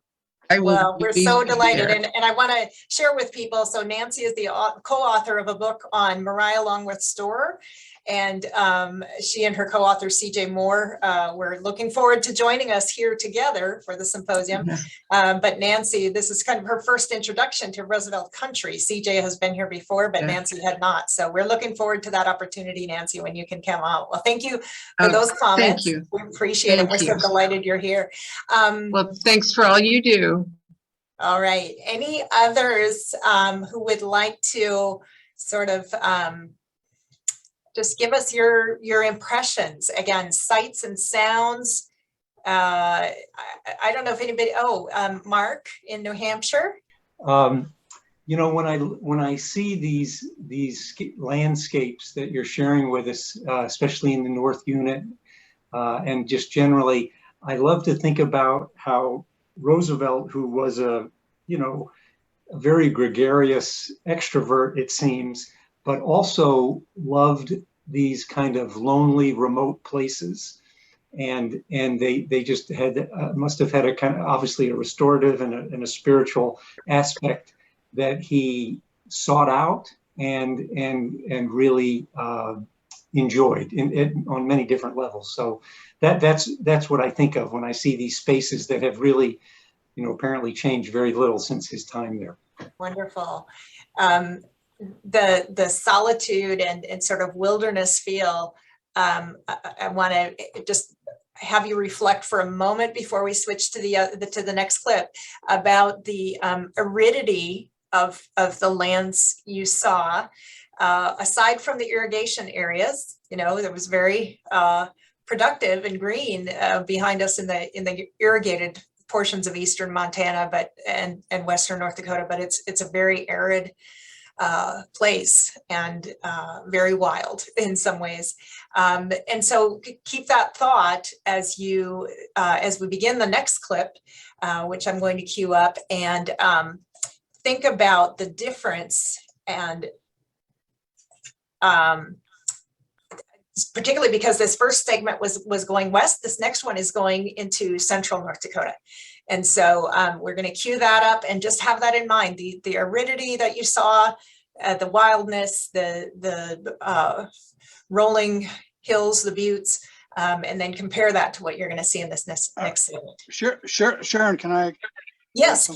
Well, we're so delighted. And I want to share with people. So Nancy is the co-author of a book on Mariah Longworth Storer. And she and her co-author, CJ Moore, we're looking forward to joining us here together for the symposium. But Nancy, this is kind of her first introduction to Roosevelt country. CJ has been here before, but Nancy had not. So we're looking forward to that opportunity, Nancy, when you can come out. Well, thank you for those comments. Thank you. We appreciate it. We're so delighted you're here. Well, thanks for all you do. All right. Any others who would like to sort of just give us your impressions? Again, sights and sounds. I don't know if anybody, Mark in New Hampshire. you know, when I see these landscapes that you're sharing with us, especially in the North Unit, and just generally, I love to think about how Roosevelt, who was a very gregarious extrovert, it seems, but also loved these kind of lonely, remote places. And they just had must have had a kind of obviously a restorative and a spiritual aspect that he sought out and really enjoyed on many different levels. So that's what I think of when I see these spaces that have really, apparently changed very little since his time there. Wonderful. The solitude and sort of wilderness feel, I want to just have you reflect for a moment before we switch to the next clip about the aridity of the lands you saw. Aside from the irrigation areas, that was very productive and green behind us in the irrigated portions of eastern Montana, and western North Dakota, but it's a very arid place and very wild in some ways. And so keep that thought as we begin the next clip, which I'm going to queue up, and think about the difference, and particularly because this first segment was going west, this next one is going into central North Dakota. And so we're going to cue that up and just have that in mind, the aridity that you saw, the wildness, the rolling hills, the buttes, and then compare that to what you're going to see in this next segment. Sharon, can I? Yes.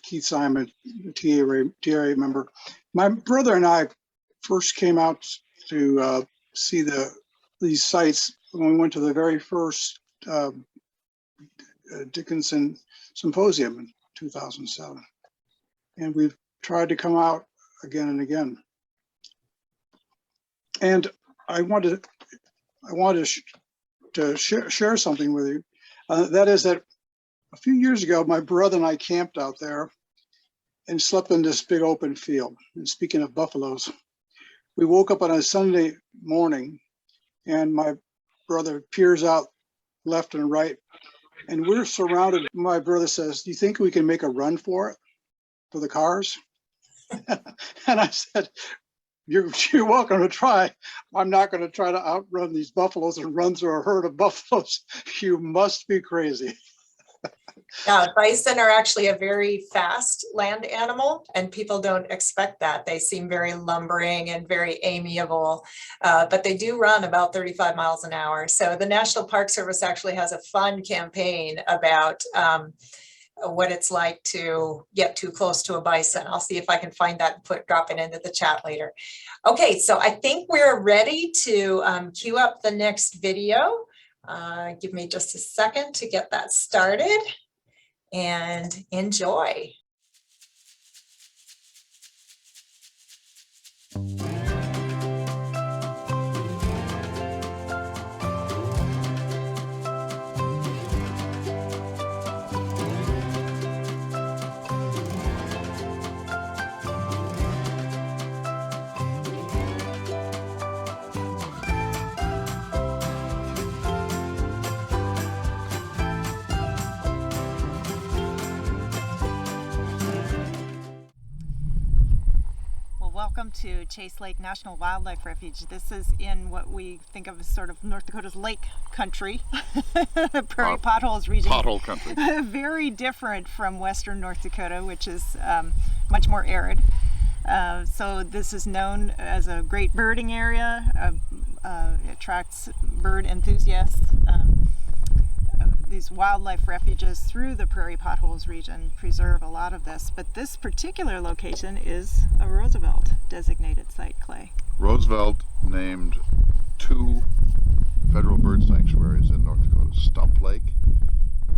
Keith Simon, TRA member. My brother and I first came out to see these sites when we went to the very first Jenkinson Symposium in 2007. And we've tried to come out again and again. And I wanted to share something with you. That is that a few years ago, my brother and I camped out there and slept in this big open field. And speaking of buffaloes, we woke up on a Sunday morning and my brother peers out left and right, and we're surrounded. My brother says, "Do you think we can make a run for the cars?" And I said, you're welcome to try. I'm not going to try to outrun these buffaloes and run through a herd of buffaloes. You must be crazy. Yeah, bison are actually a very fast land animal, and people don't expect that. They seem very lumbering and very amiable, but they do run about 35 miles an hour. So the National Park Service actually has a fun campaign about what it's like to get too close to a bison. I'll see if I can find that and drop it into the chat later. Okay, so I think we're ready to queue up the next video. Give me just a second to get that started, and enjoy. Welcome to Chase Lake National Wildlife Refuge. This is in what we think of as sort of North Dakota's lake country, prairie potholes region. Pothole country. Very different from western North Dakota, which is much more arid. So this is known as a great birding area. It attracts bird enthusiasts. These wildlife refuges through the prairie potholes region preserve a lot of this, but this particular location is a Roosevelt designated site, Clay. Roosevelt named 2 federal bird sanctuaries in North Dakota, Stump Lake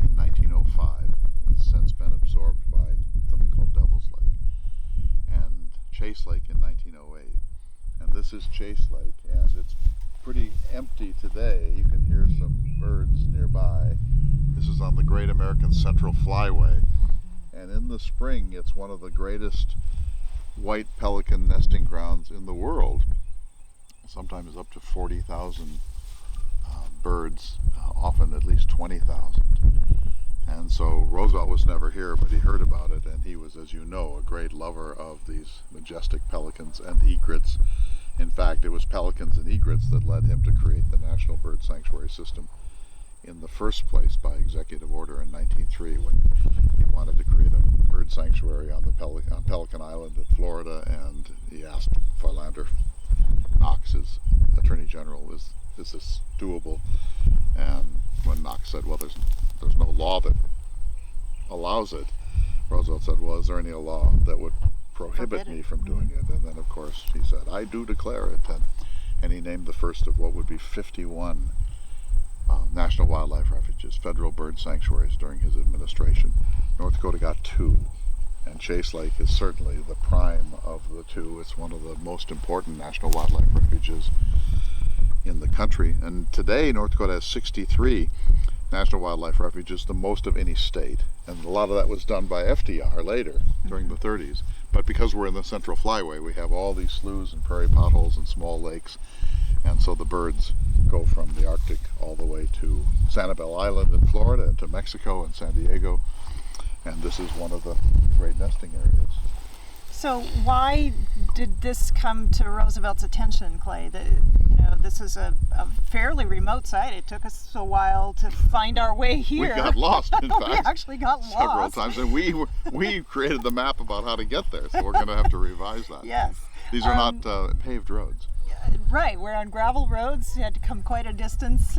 in 1905. It's since been absorbed by something called Devil's Lake, and Chase Lake in 1908. And this is Chase Lake, and it's pretty empty today. You can hear some birds nearby. This is on the Great American Central Flyway, And in the spring, it's one of the greatest white pelican nesting grounds in the world. Sometimes up to 40,000 birds, often at least 20,000. And so Roosevelt was never here, but he heard about it, and he was, as you know, a great lover of these majestic pelicans and egrets. In fact, it was pelicans and egrets that led him to create the National Bird Sanctuary System in the first place by executive order in 1903, when he wanted to create a bird sanctuary on Pelican Island in Florida, and he asked Philander Knox, his Attorney General, is this doable? And when Knox said, well, there's no law that allows it, Roosevelt said, well, is there any law that would prohibit me from doing it? And then, of course, he said, I do declare it. And he named the first of what would be 51 national wildlife refuges, federal bird sanctuaries during his administration. North Dakota got 2. And Chase Lake is certainly the prime of the 2. It's one of the most important national wildlife refuges in the country. And today, North Dakota has 63 national wildlife refuges, the most of any state. And a lot of that was done by FDR later, during the 30s. But because we're in the Central Flyway, we have all these sloughs and prairie potholes and small lakes. And so the birds go from the Arctic all the way to Sanibel Island in Florida and to Mexico and San Diego. And this is one of the great nesting areas. So why did this come to Roosevelt's attention, Clay? This is a fairly remote site. It took us a while to find our way here. We got lost, in fact. We actually got lost several times, and we created the map about how to get there, so we're going to have to revise that. Yes. These are not paved roads. Right, we're on gravel roads. We had to come quite a distance,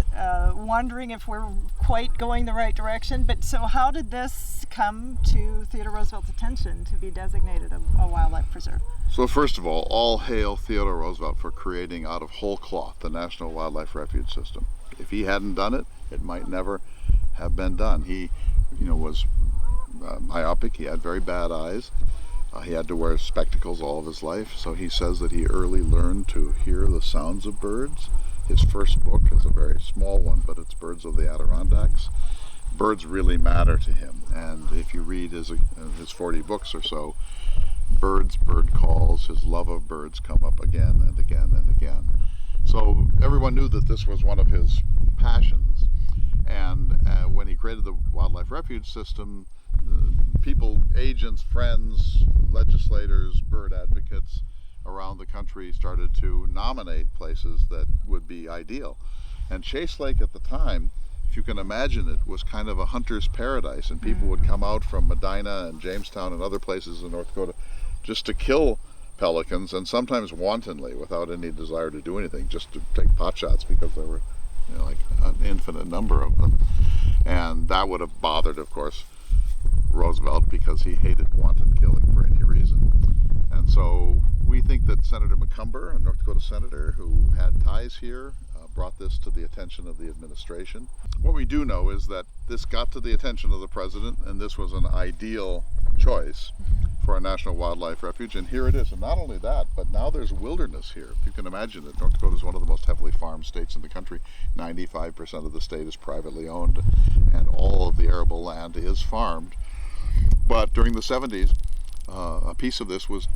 wondering if we're quite going the right direction. But so how did this come to Theodore Roosevelt's attention to be designated a wildlife preserve? So first of all hail Theodore Roosevelt for creating out of whole cloth the National Wildlife Refuge System. If he hadn't done it, it might never have been done. He, was myopic. He had very bad eyes. He had to wear spectacles all of his life, so he says that he early learned to hear the sounds of birds. His first book is a very small one, but it's Birds of the Adirondacks. Birds really matter to him, and if you read his 40 books or so, bird calls, his love of birds come up again and again and again. So everyone knew that this was one of his passions, and when he created the Wildlife Refuge System, people, agents, friends, legislators, bird advocates around the country started to nominate places that would be ideal. And Chase Lake at the time, if you can imagine it, was kind of a hunter's paradise, and people would come out from Medina and Jamestown and other places in North Dakota just to kill pelicans, and sometimes wantonly without any desire to do anything, just to take pot shots because there were like an infinite number of them. And that would have bothered, of course, Roosevelt, because he hated wanton killing for any reason. And so we think that Senator McCumber, a North Dakota senator who had ties here, brought this to the attention of the administration. What we do know is that this got to the attention of the president, and this was an ideal choice for a national wildlife refuge, and here it is. And not only that, but now there's wilderness here. You can imagine that North Dakota is one of the most heavily farmed states in the country. 95% of the state is privately owned, and all of the arable land is farmed. But during the 70s, a piece of this was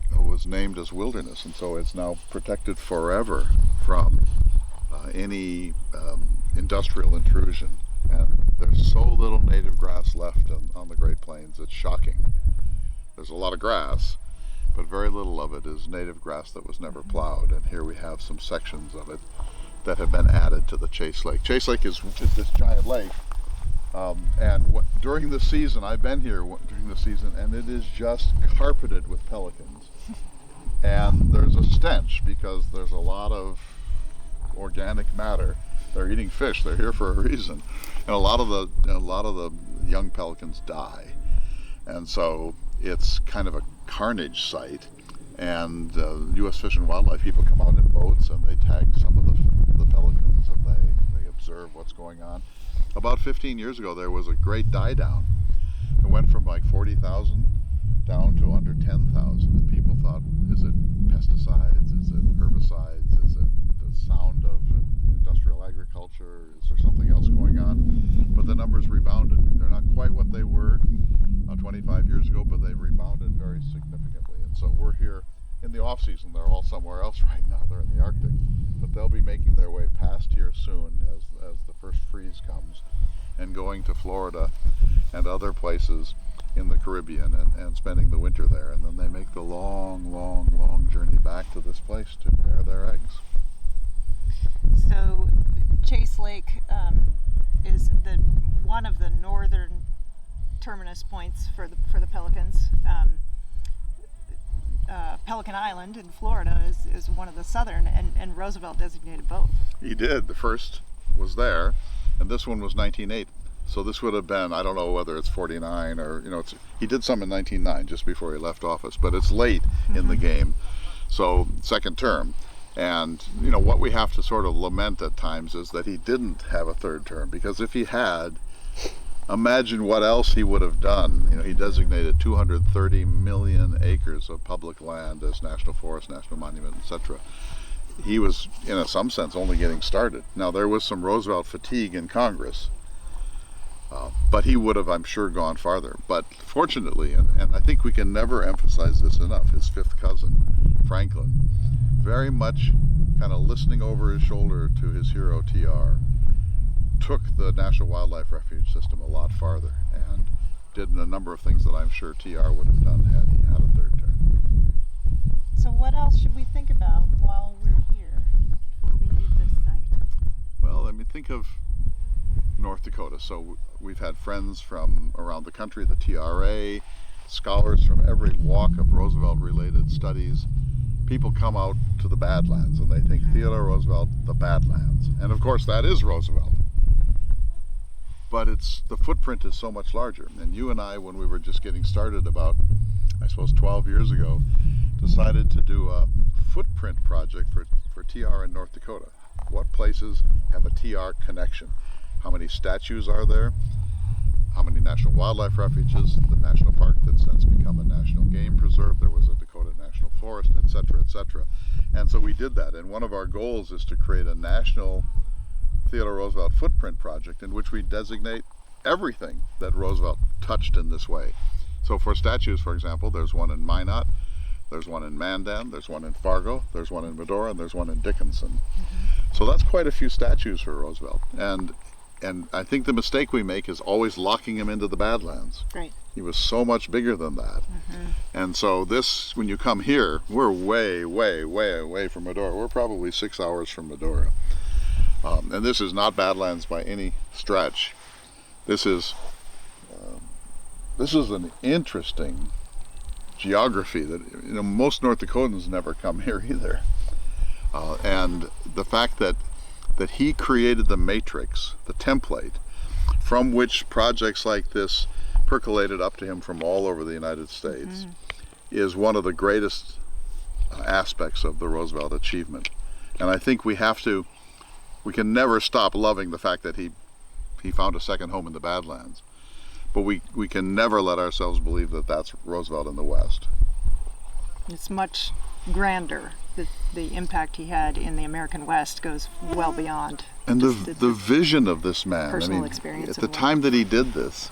named as wilderness, and so it's now protected forever from any industrial intrusion. And there's so little native grass left on the Great Plains, it's shocking. There's a lot of grass, but very little of it is native grass that was never plowed. And here we have some sections of it that have been added to the Chase Lake. Chase Lake is this giant lake. During the season, I've been here during the season, and it is just carpeted with pelicans. And there's a stench because there's a lot of organic matter. They're eating fish. They're here for a reason, and a lot of the young pelicans die, and so it's kind of a carnage site. And U.S. Fish and Wildlife people come out in boats and they tag some of the pelicans, and they observe what's going on. About 15 years ago, there was a great die down. It went from like 40,000 down to under 10,000, and people thought, is it pesticides? Is it herbicides? Is it the sound of industrial agriculture? Is there something else going on? But the numbers rebounded. They're not quite what they were 25 years ago, very significantly. And so we're here in the off season. They're all somewhere else right now. They're in the Arctic, but they'll be making their way past here soon as the first freeze comes, and going to Florida and other places in the Caribbean and spending the winter there. And then they make the long journey back to this place to bear their eggs. So Chase Lake is one of the northern terminus points for the pelicans. Pelican Island in Florida is one of the southern, and Roosevelt designated both. He did. The first was there, and this one was 1908. So this would have been, I don't know whether it's 49 or, he did some in 1909, just before he left office, but it's late in the game. So second term. And, what we have to sort of lament at times is that he didn't have a third term, because if he had, imagine what else he would have done. He designated 230 million acres of public land as national forest, national monument, etc. He was, in some sense, only getting started. Now, there was some Roosevelt fatigue in Congress, but he would have, I'm sure, gone farther. But fortunately, and I think we can never emphasize this enough, his fifth cousin, Franklin, very much kind of listening over his shoulder to his hero, TR, took the National Wildlife Refuge system a lot farther and did a number of things that I'm sure TR would have done had he had a third term. So what else should we think about while we're here before we leave this site? Well, think of North Dakota. So we've had friends from around the country, the TRA, scholars from every walk of Roosevelt-related studies. People come out to the Badlands and they think Theodore Roosevelt, the Badlands. And of course that is Roosevelt. But the footprint is so much larger. And you and I, when we were just getting started about, I suppose, 12 years ago, decided to do a footprint project for TR in North Dakota. What places have a TR connection? How many statues are there? How many national wildlife refuges? The national park that's since become a national game preserve. There was a Dakota National Forest, etc., etc. And so we did that. And one of our goals is to create a national Theodore Roosevelt footprint project in which we designate everything that Roosevelt touched in this way. So for statues, for example, there's one in Minot, there's one in Mandan, there's one in Fargo, there's one in Medora, and there's one in Jenkinson. So that's quite a few statues for Roosevelt. And I think the mistake we make is always locking him into the Badlands. Right. He was so much bigger than that. And so this, when you come here, we're way, way, way away from Medora. We're probably 6 hours from Medora. And this is not Badlands by any stretch. This is an interesting geography that most North Dakotans never come here either. And the fact that he created the matrix, the template, from which projects like this percolated up to him from all over the United States, is one of the greatest aspects of the Roosevelt achievement. And I think we can never stop loving the fact that he found a second home in the Badlands. But we can never let ourselves believe that that's Roosevelt in the West. It's much grander. The impact he had in the American West goes well beyond. And the vision of this man, personal experience. At the time that he did this,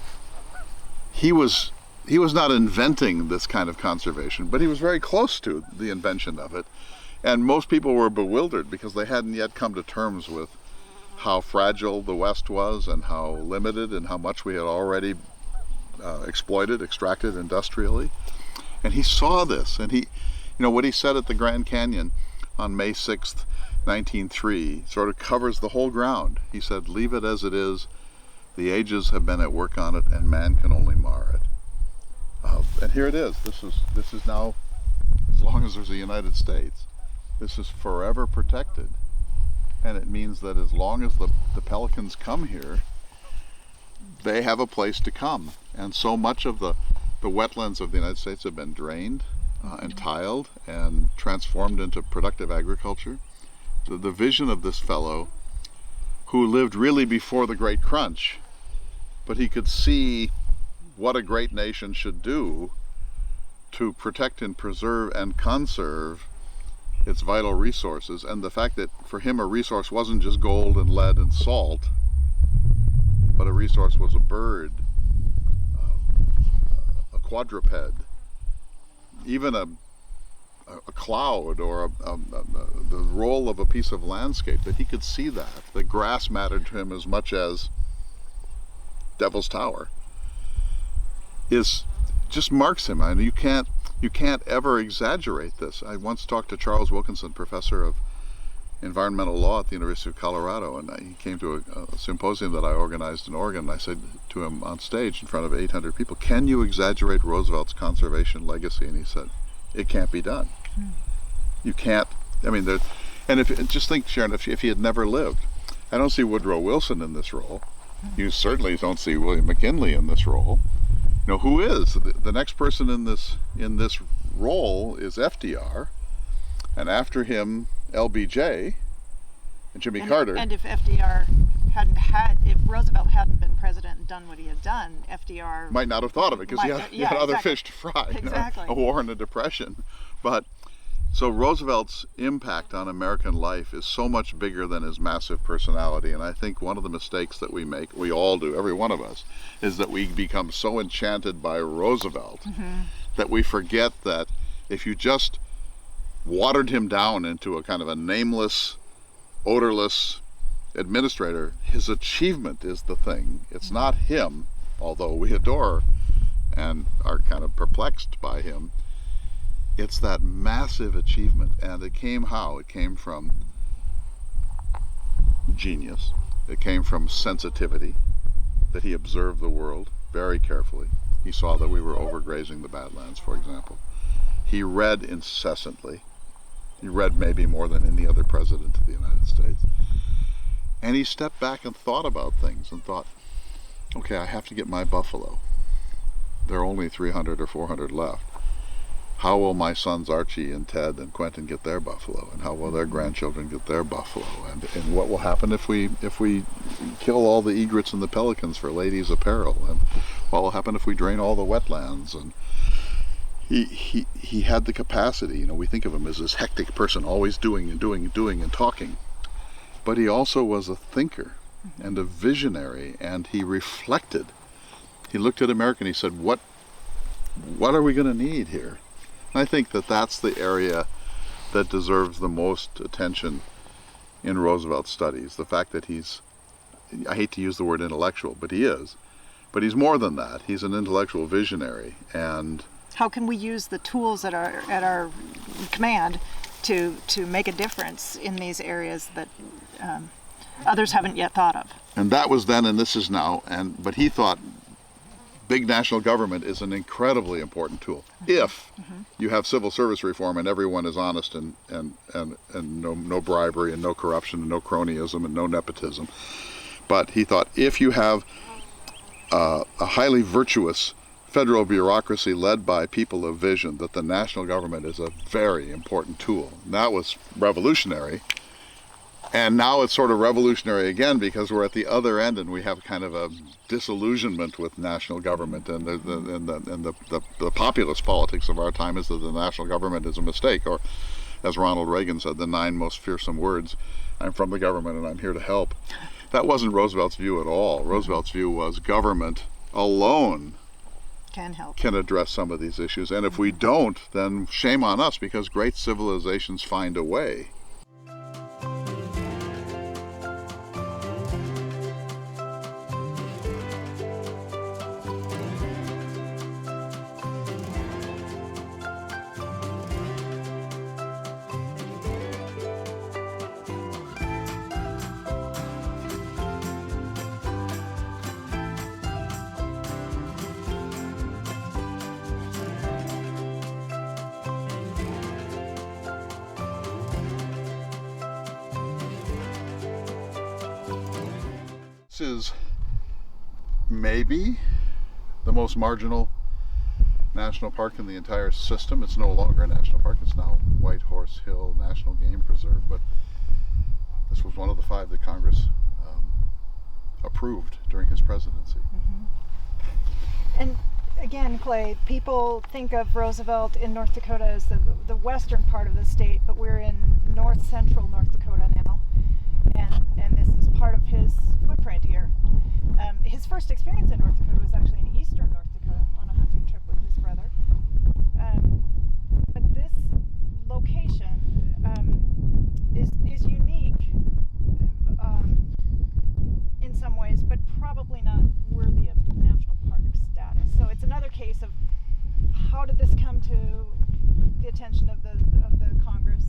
he was not inventing this kind of conservation, but he was very close to the invention of it. And most people were bewildered because they hadn't yet come to terms with how fragile the West was and how limited and how much we had already extracted industrially. And he saw this, and what he said at the Grand Canyon on May 6th, 1903, sort of covers the whole ground. He said, "Leave it as it is. The ages have been at work on it, and man can only mar it." And here it is. This is now, as long as there's a United States, this is forever protected. And it means that as long as the pelicans come here, they have a place to come. And so much of the wetlands of the United States have been drained and tiled and transformed into productive agriculture. The vision of this fellow, who lived really before the Great Crunch, but he could see what a great nation should do to protect and preserve and conserve its vital resources, and the fact that for him a resource wasn't just gold and lead and salt, but a resource was a bird, a quadruped, even a cloud or the roll of a piece of landscape, that he could see that. The grass mattered to him as much as Devil's Tower. Just marks him. I mean, you can't ever exaggerate this. I once talked to Charles Wilkinson, professor of environmental law at the University of Colorado, and he came to a symposium that I organized in Oregon, and I said to him on stage in front of 800 people, "Can you exaggerate Roosevelt's conservation legacy?" And he said, "It can't be done." You can't, I mean, and just think, Sharon, if he had never lived, I don't see Woodrow Wilson in this role. You certainly don't see William McKinley in this role. You know, who is? The next person in this role is FDR, and after him, LBJ and Jimmy Carter. And if if Roosevelt hadn't been president and done what he had done, FDR might not have thought of it, because he had other fish to fry. Exactly. You know, a war and a depression. But so Roosevelt's impact on American life is so much bigger than his massive personality. And I think one of the mistakes that we make, we all do, every one of us, is that we become so enchanted by Roosevelt that we forget that if you just watered him down into a kind of a nameless, odorless administrator, his achievement is the thing. It's not him, although we adore and are kind of perplexed by him. It's that massive achievement. And it came how? It came from genius. It came from sensitivity, that he observed the world very carefully. He saw that we were overgrazing the Badlands, for example. He read incessantly. He read maybe more than any other president of the United States. And he stepped back and thought about things and thought, okay, I have to get my buffalo. There are only 300 or 400 left. How will my sons Archie and Ted and Quentin get their buffalo? And how will their grandchildren get their buffalo? And what will happen if we kill all the egrets and the pelicans for ladies' apparel? And what will happen if we drain all the wetlands? And he had the capacity, you know, we think of him as this hectic person, always doing and doing and doing and talking. But he also was a thinker and a visionary, and he reflected. He looked at America and he said, what are we going to need here? And I think that that's the area that deserves the most attention in Roosevelt's studies. The fact that he's, I hate to use the word intellectual, but he is. But he's more than that. He's an intellectual visionary. And how can we use the tools at our command to make a difference in these areas that others haven't yet thought of? And that was then, and this is now. But he thought big national government is an incredibly important tool if you have civil service reform and everyone is honest and no bribery and no corruption and no cronyism and no nepotism. But he thought if you have a highly virtuous federal bureaucracy led by people of vision, that the national government is a very important tool. And that was revolutionary. And now it's sort of revolutionary again, because we're at the other end and we have kind of a disillusionment with national government, and the populist politics of our time is that the national government is a mistake, or as Ronald Reagan said, the 9 most fearsome words, I'm from the government and I'm here to help. That wasn't Roosevelt's view at all. Roosevelt's view was government alone can address some of these issues. And if we don't, then shame on us, because great civilizations find a way. This is maybe the most marginal national park in the entire system. It's no longer a national park. It's now White Horse Hill National Game Preserve, but this was one of the 5 that Congress approved during his presidency. And again, Clay, people think of Roosevelt in North Dakota as the western part of the state, but we're in north central North Dakota now, and this is part of his footprint here. His first experience in North Dakota was actually in eastern North Dakota on a hunting trip with his brother. case of how did this come to the attention of the Congress?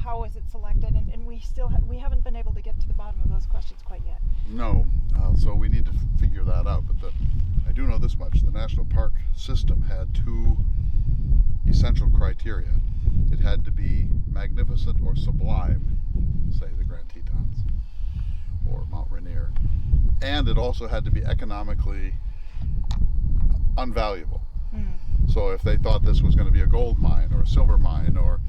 How was it selected? And we haven't been able to get to the bottom of those questions quite yet. No, so we need to figure that out. But I do know this much: the national park system had two essential criteria. It had to be magnificent or sublime, say the Grand Tetons or Mount Rainier, and it also had to be economically unvaluable. So if they thought this was going to be a gold mine or a silver mine or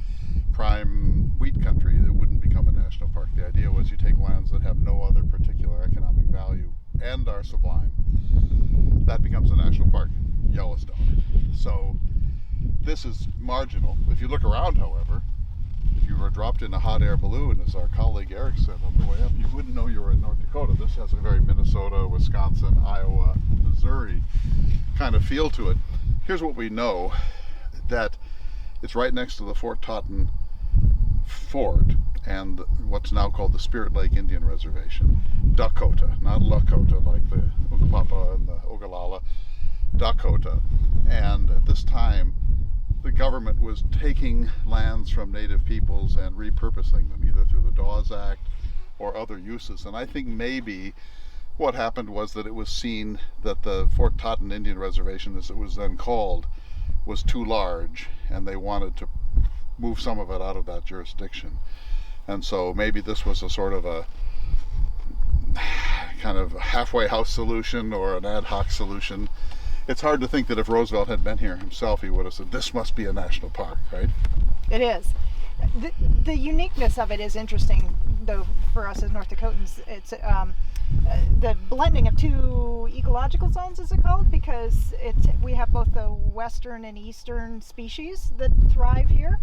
prime wheat country, it wouldn't become a national park. The idea was you take lands that have no other particular economic value and are sublime. That becomes a national park, Yellowstone. So this is marginal. If you look around, however, if you were dropped in a hot air balloon, as our colleague Eric said on the way up, you wouldn't know you were in North Dakota. This has a very Minnesota, Wisconsin, Iowa, Missouri kind of feel to it. Here's what we know, that it's right next to the Fort Totten Fort and what's now called the Spirit Lake Indian Reservation. Dakota, not Lakota like the Ogallala and the Ogallala, Dakota. And at this time, the government was taking lands from native peoples and repurposing them, either through the Dawes Act or other uses. And I think maybe what happened was that it was seen that the Fort Totten Indian Reservation, as it was then called, was too large, and they wanted to move some of it out of that jurisdiction. And so maybe this was a sort of a kind of halfway house solution or an ad hoc solution. It's hard to think that if Roosevelt had been here himself, he would have said, this must be a national park, right? It is. The uniqueness of it is interesting, though, for us as North Dakotans. It's the blending of two ecological zones, is it called? Because we have both the western and eastern species that thrive here,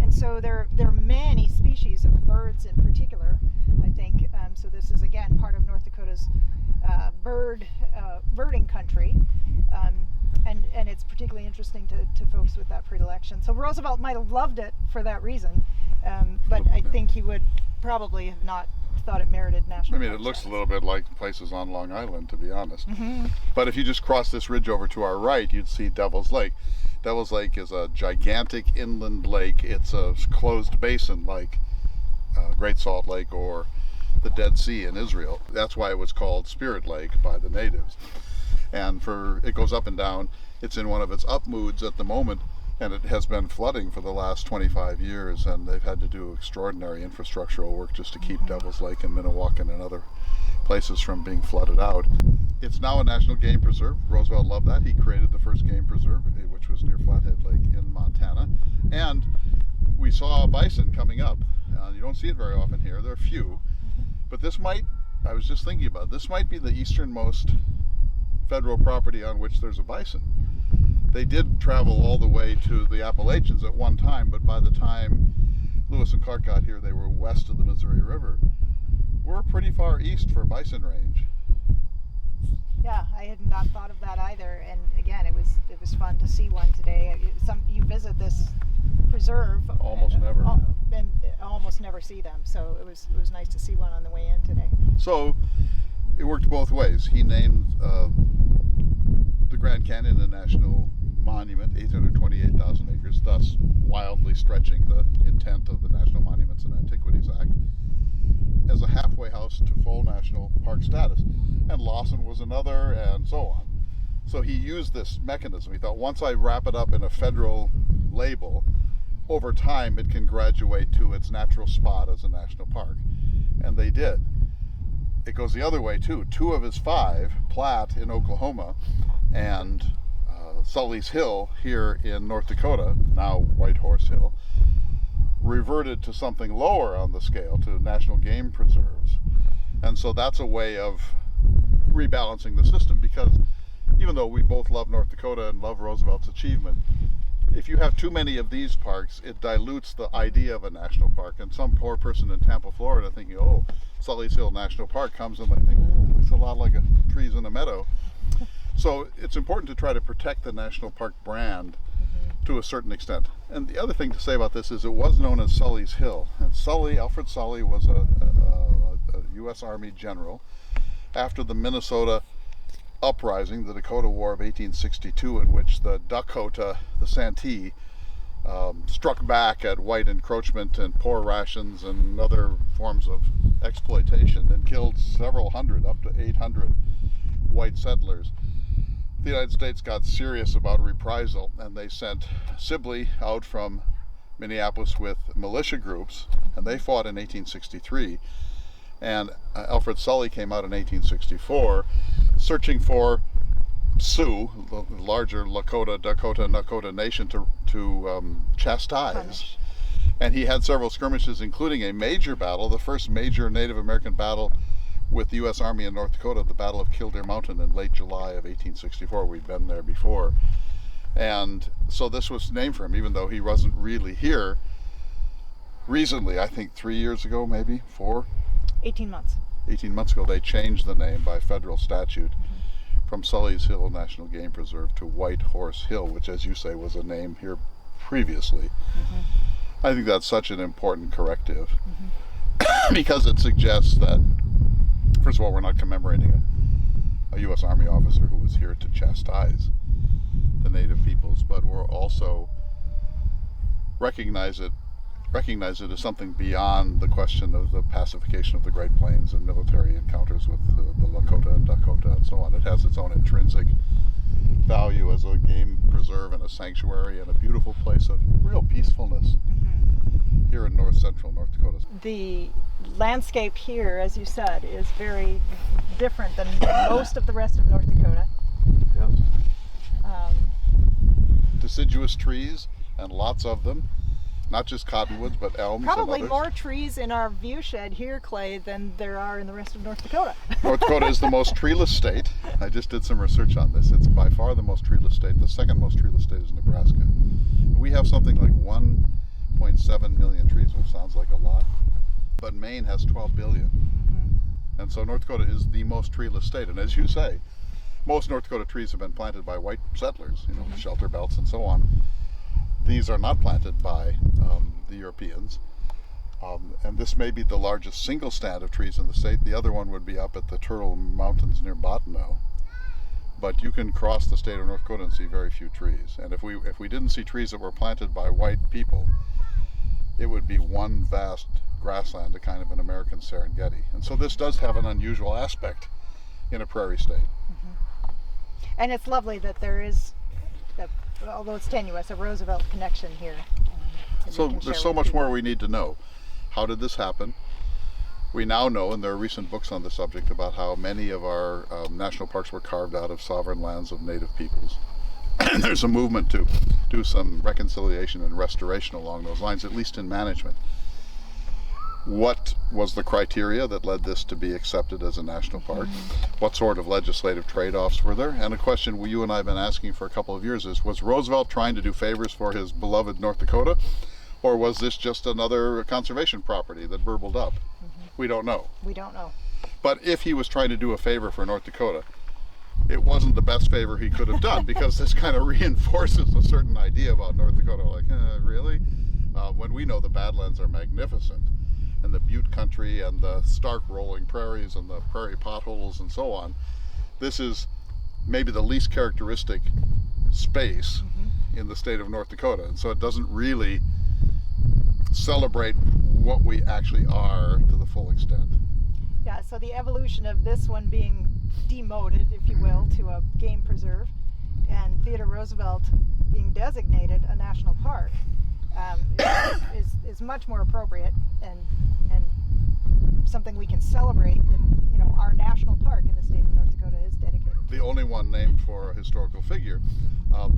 and so there are many species of birds in particular, I think. So this is again part of North Dakota's birding country. And it's particularly interesting to folks with that predilection. So Roosevelt might have loved it for that reason, but I think he would probably have not thought it merited national park it looks status. a little bit like places on Long Island, to be honest. But if you just cross this ridge over to our right, you'd see Devil's Lake. Devil's Lake is a gigantic inland lake. It's a closed basin like Great Salt Lake or the Dead Sea in Israel. That's why it was called Spirit Lake by the natives. And it goes up and down. It's in one of its up moods at the moment, and it has been flooding for the last 25 years, and they've had to do extraordinary infrastructural work just to keep Devil's Lake and Minnewacan and other places from being flooded out. It's now a national game preserve. Roosevelt loved that. He created the first game preserve, which was near Flathead Lake in Montana. And we saw a bison coming up. You don't see it very often here. There are few. But I was just thinking about it, this might be the easternmost federal property on which there's a bison. They did travel all the way to the Appalachians at one time, but by the time Lewis and Clark got here, they were west of the Missouri River. We're pretty far east for bison range. Yeah, I had not thought of that either. And again, it was fun to see one today. You visit this preserve Almost never. and almost never see them. So it was nice to see one on the way in today. So it worked both ways. He named the Grand Canyon a national monument, 828,000 acres, thus wildly stretching the intent of the National Monuments and Antiquities Act, as a halfway house to full national park status. And Lawson was another, and so on. So he used this mechanism. He thought, once I wrap it up in a federal label, over time it can graduate to its natural spot as a national park. And they did. It goes the other way too. 2 of his 5, Platte in Oklahoma and Sully's Hill here in North Dakota, now White Horse Hill, reverted to something lower on the scale, to national game preserves. And so that's a way of rebalancing the system, because even though we both love North Dakota and love Roosevelt's achievement, if you have too many of these parks, it dilutes the idea of a national park. And some poor person in Tampa, Florida thinking, oh, Sully's Hill National Park comes and they think, oh, it looks a lot like trees in a meadow. So it's important to try to protect the national park brand to a certain extent. And the other thing to say about this is it was known as Sully's Hill. And Alfred Sully was a U.S. Army general. After the Minnesota uprising, the Dakota War of 1862, in which the Dakota, the Santee, struck back at white encroachment and poor rations and other forms of exploitation and killed several hundred, up to 800 white settlers. The United States got serious about reprisal, and they sent Sibley out from Minneapolis with militia groups, and they fought in 1863. And Alfred Sully came out in 1864 searching for Sioux, the larger Dakota nation to chastise. Punish. And he had several skirmishes, including a major battle, the first major Native American battle with the U.S. Army in North Dakota, the Battle of Killdeer Mountain in late July of 1864. We'd been there before. And so this was named for him, even though he wasn't really here. Recently, I think 3 years ago, maybe 4, 18 months. 18 months ago, they changed the name by federal statute from Sully's Hill National Game Preserve to White Horse Hill, which, as you say, was a name here previously. I think that's such an important corrective because it suggests that, first of all, we're not commemorating a U.S. Army officer who was here to chastise the native peoples, but we're also recognize it as something beyond the question of the pacification of the Great Plains and military encounters with the Lakota and Dakota and so on. It has its own intrinsic value as a game preserve and a sanctuary and a beautiful place of real peacefulness here in north central North Dakota. The landscape here, as you said, is very different than most of the rest of North Dakota. Yes. Deciduous trees, and lots of them. Not just cottonwoods, but elms Probably and others. more trees in our view shed here, Clay, than there are in the rest of North Dakota. North Dakota is the most treeless state. I just did some research on this. It's by far the most treeless state. The second most treeless state is Nebraska. We have something like 1.7 million trees, which sounds like a lot, but Maine has 12 billion. And so North Dakota is the most treeless state. And as you say, most North Dakota trees have been planted by white settlers, shelter belts and so on. These are not planted by the Europeans. And this may be the largest single stand of trees in the state. The other one would be up at the Turtle Mountains near Bottineau. But you can cross the state of North Dakota and see very few trees. And if we didn't see trees that were planted by white people, it would be one vast grassland, a kind of an American Serengeti. And so this does have an unusual aspect in a prairie state. And it's lovely that there is, although it's tenuous, a Roosevelt connection here. So there's so much more we need to know. How did this happen? We now know, and there are recent books on the subject, about how many of our national parks were carved out of sovereign lands of native peoples. And there's a movement to do some reconciliation and restoration along those lines, at least in management. What was the criteria that led this to be accepted as a national park? What sort of legislative trade-offs were there? And a question you and I have been asking for a couple of years is, was Roosevelt trying to do favors for his beloved North Dakota? Or was this just another conservation property that burbled up? We don't know. We don't know. But if he was trying to do a favor for North Dakota, it wasn't the best favor he could have done, because this kind of reinforces a certain idea about North Dakota. Like, really? When we know the Badlands are magnificent, and the butte country and the stark rolling prairies and the prairie potholes and so on, this is maybe the least characteristic space in the state of North Dakota. And so it doesn't really celebrate what we actually are to the full extent. Yeah, so the evolution of this one being demoted, if you will, to a game preserve, and Theodore Roosevelt being designated a national park is much more appropriate and something we can celebrate, that our national park in the state of North Dakota is dedicated to. The only one named for a historical figure.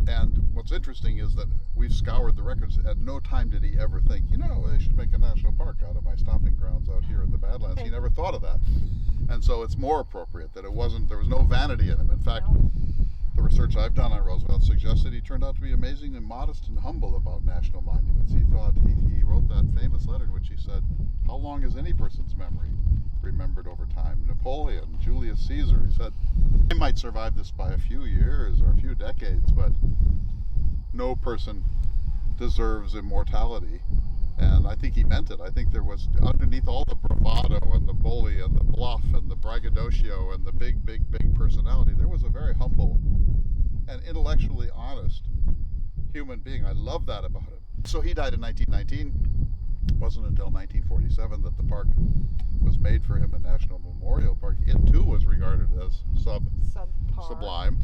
And what's interesting is that we've scoured the records. At no time did he ever think, I should make a national park out of my stomping grounds out here in the Badlands. He never thought of that. And so it's more appropriate that there was no vanity in him. In fact, the research I've done on Roosevelt suggests that he turned out to be amazingly modest and humble about national monuments. He thought, he wrote that famous letter in which he said, how long is any person's memory remembered over time? Napoleon, Julius Caesar, he said, they might survive this by a few years or a few decades, but no person deserves immortality And I think he meant it. I think there was, underneath all the bravado and the bully and the bluff and the braggadocio and the big personality, there was a very humble and intellectually honest human being. I love that about him. So he died in 1919. It wasn't until 1947 that the park was made for him a National Memorial Park. It too was regarded as sublime.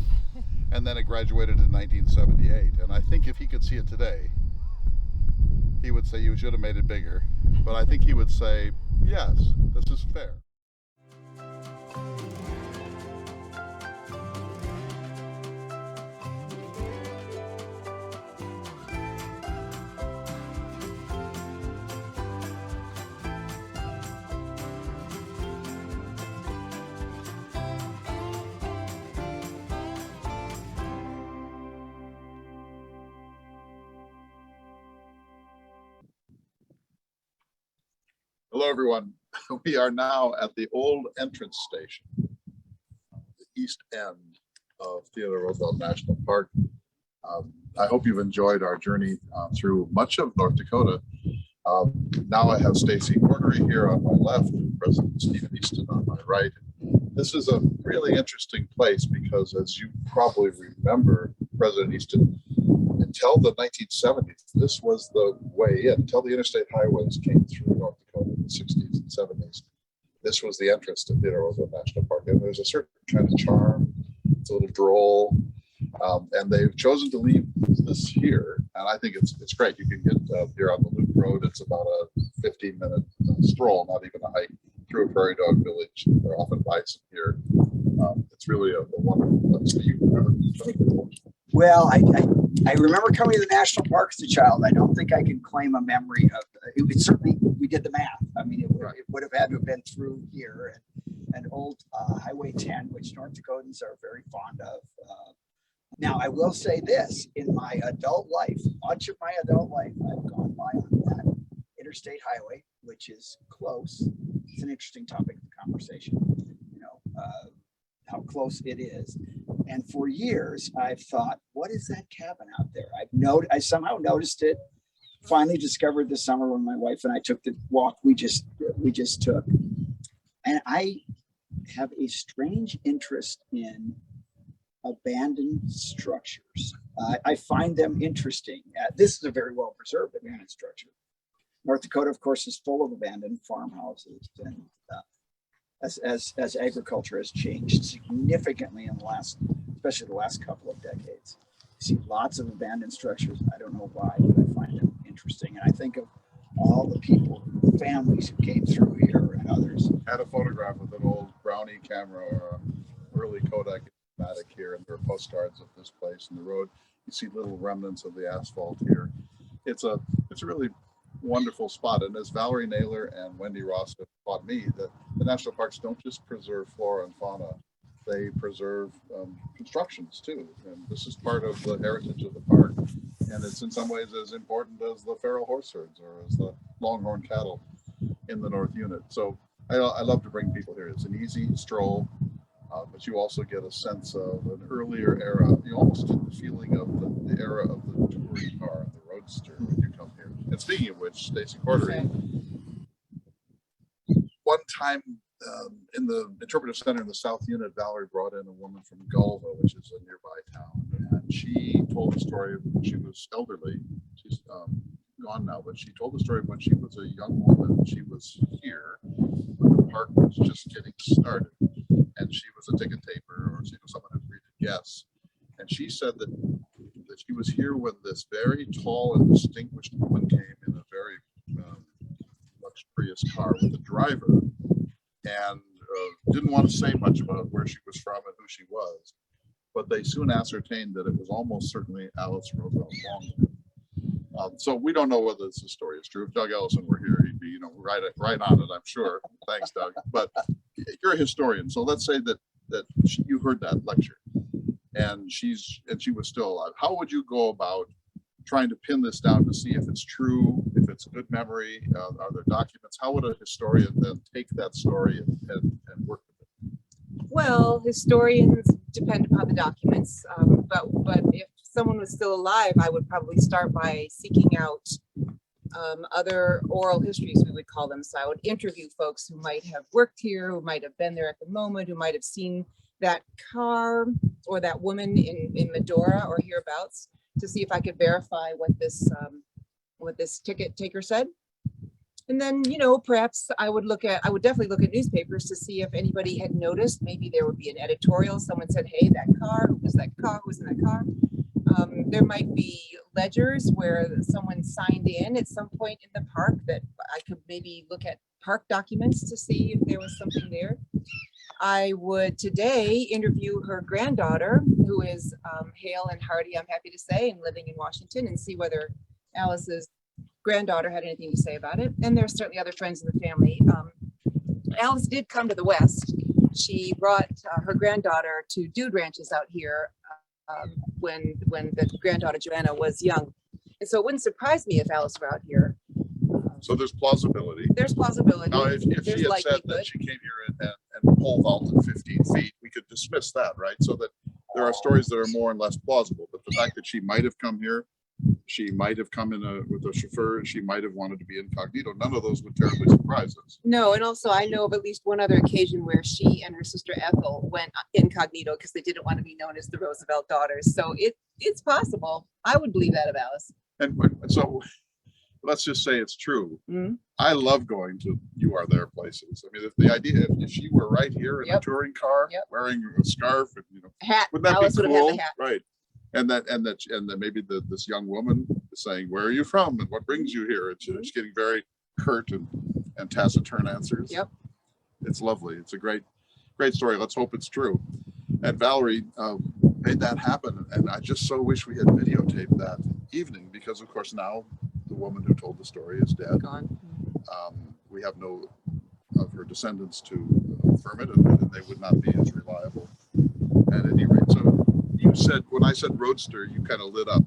And then it graduated in 1978. And I think if he could see it today, he would say you should have made it bigger. But I think he would say, yes, this is fair. Hello, everyone. We are now at the old entrance station, the east end of Theodore Roosevelt National Park. I hope you've enjoyed our journey through much of North Dakota. Now I have Stacy Cordery here on my left, President Stephen Easton on my right. This is a really interesting place because, as you probably remember, President Easton, until the 1970s, this was the way in. Until the interstate highways came through North Dakota in the 60s and 70s, this was the entrance to Theodore Roosevelt National Park. And there's a certain kind of charm, it's a little droll, and they've chosen to leave this here. And I think it's great. You can get here on the Loop Road. It's about a 15-minute stroll, not even a hike, through a prairie dog village. There are often bison here. It's really a wonderful place. You remember? Well, I remember coming to the national park as a child. I don't think I can claim a memory of it. Was certainly, we did the math. I mean, it would have had to have been through here and old Highway 10, which North Dakotans are very fond of. Now, I will say this: in my adult life, much of my adult life, I've gone by on that interstate highway, which is close. It's an interesting topic of conversation. You know, how close it is. And for years, I've thought, what is that cabin out there? I somehow noticed it. Finally discovered this summer when my wife and I took the walk we just took. And I have a strange interest in abandoned structures. I find them interesting. This is a very well preserved abandoned structure. North Dakota, of course, is full of abandoned farmhouses, and as agriculture has changed significantly in the last, especially the last couple of decades. You see lots of abandoned structures. I don't know why, but I find them interesting. And I think of all the people, families who came through here and others. I had a photograph with an old Brownie camera or an early Kodak automatic here, and there are postcards of this place and the road. You see little remnants of the asphalt here. It's a really wonderful spot. And as Valerie Naylor and Wendy Ross have taught me, that the national parks don't just preserve flora and fauna, they preserve constructions too. And this is part of the heritage of the park. And it's in some ways as important as the feral horse herds or as the longhorn cattle in the North Unit. So I love to bring people here. It's an easy stroll, but you also get a sense of an earlier era. You almost get the feeling of the era of the touring car, the roadster when you come here. And speaking of which, Stacy Cordery, one time in the interpretive center in the South Unit, Valerie brought in a woman from Galva, which is a nearby town, and she told the story of when she was elderly. She's gone now, but she told the story of when she was a young woman. She was here when the park was just getting started, and she was a ticket taper or someone who greeted guests. And she said that she was here when this very tall and distinguished woman came in a very luxurious car with a driver, and didn't want to say much about where she was from and who she was, but they soon ascertained that it was almost certainly Alice Roosevelt Longman. So we don't know whether this story is true. If Doug Ellison were here, he'd be right on it, I'm sure. Thanks, Doug. But you're a historian, so let's say that you heard that lecture, and she was still alive. How would you go about trying to pin this down to see if it's true, if it's a good memory? Are there documents? How would a historian then take that story and work with it? Well, historians depend upon the documents, but if someone was still alive, I would probably start by seeking out other oral histories, we would call them. So I would interview folks who might have worked here, who might have been there at the moment, who might have seen that car or that woman in Medora or hereabouts, to see if I could verify what this ticket taker said. And then, you know, perhaps I would definitely look at newspapers to see if anybody had noticed. Maybe there would be an editorial. Someone said, hey, that car, who was that car? Who was in that car? There might be ledgers where someone signed in at some point in the park that I could maybe look at park documents to see if there was something there. I would today interview her granddaughter, who is hale and hearty, I'm happy to say, and living in Washington, and see whether Alice's granddaughter had anything to say about it. And there's certainly other friends in the family. Alice did come to the West. She brought her granddaughter to dude ranches out here when the granddaughter Joanna was young. And so it wouldn't surprise me if Alice were out here. So there's plausibility. There's plausibility. Now, if she had said that she came here and pole vaulted 15 feet, we could dismiss that, right? So that there are stories that are more and less plausible. But the fact that she might have come here, she might have come in with a chauffeur, she might have wanted to be incognito. None of those would terribly surprise us. No, and also I know of at least one other occasion where she and her sister Ethel went incognito because they didn't want to be known as the Roosevelt daughters. So it's possible. I would believe that of Alice. And so let's just say it's true. Mm-hmm. I love going to You Are There places. I mean, if the idea, if she were right here in a touring car, wearing a scarf, and, you know, hat, wouldn't that Alice be would have cool? had the hat. Right. And then maybe this young woman is saying, where are you from and what brings you here? And she's getting very curt and taciturn answers. Yep. It's lovely. It's a great story. Let's hope it's true. And Valerie made that happen. And I just so wish we had videotaped that evening, because of course now the woman who told the story is dead. Gone. We have no of her descendants to affirm it, and they would not be as reliable at any rate. So you said, when I said roadster, you kind of lit up.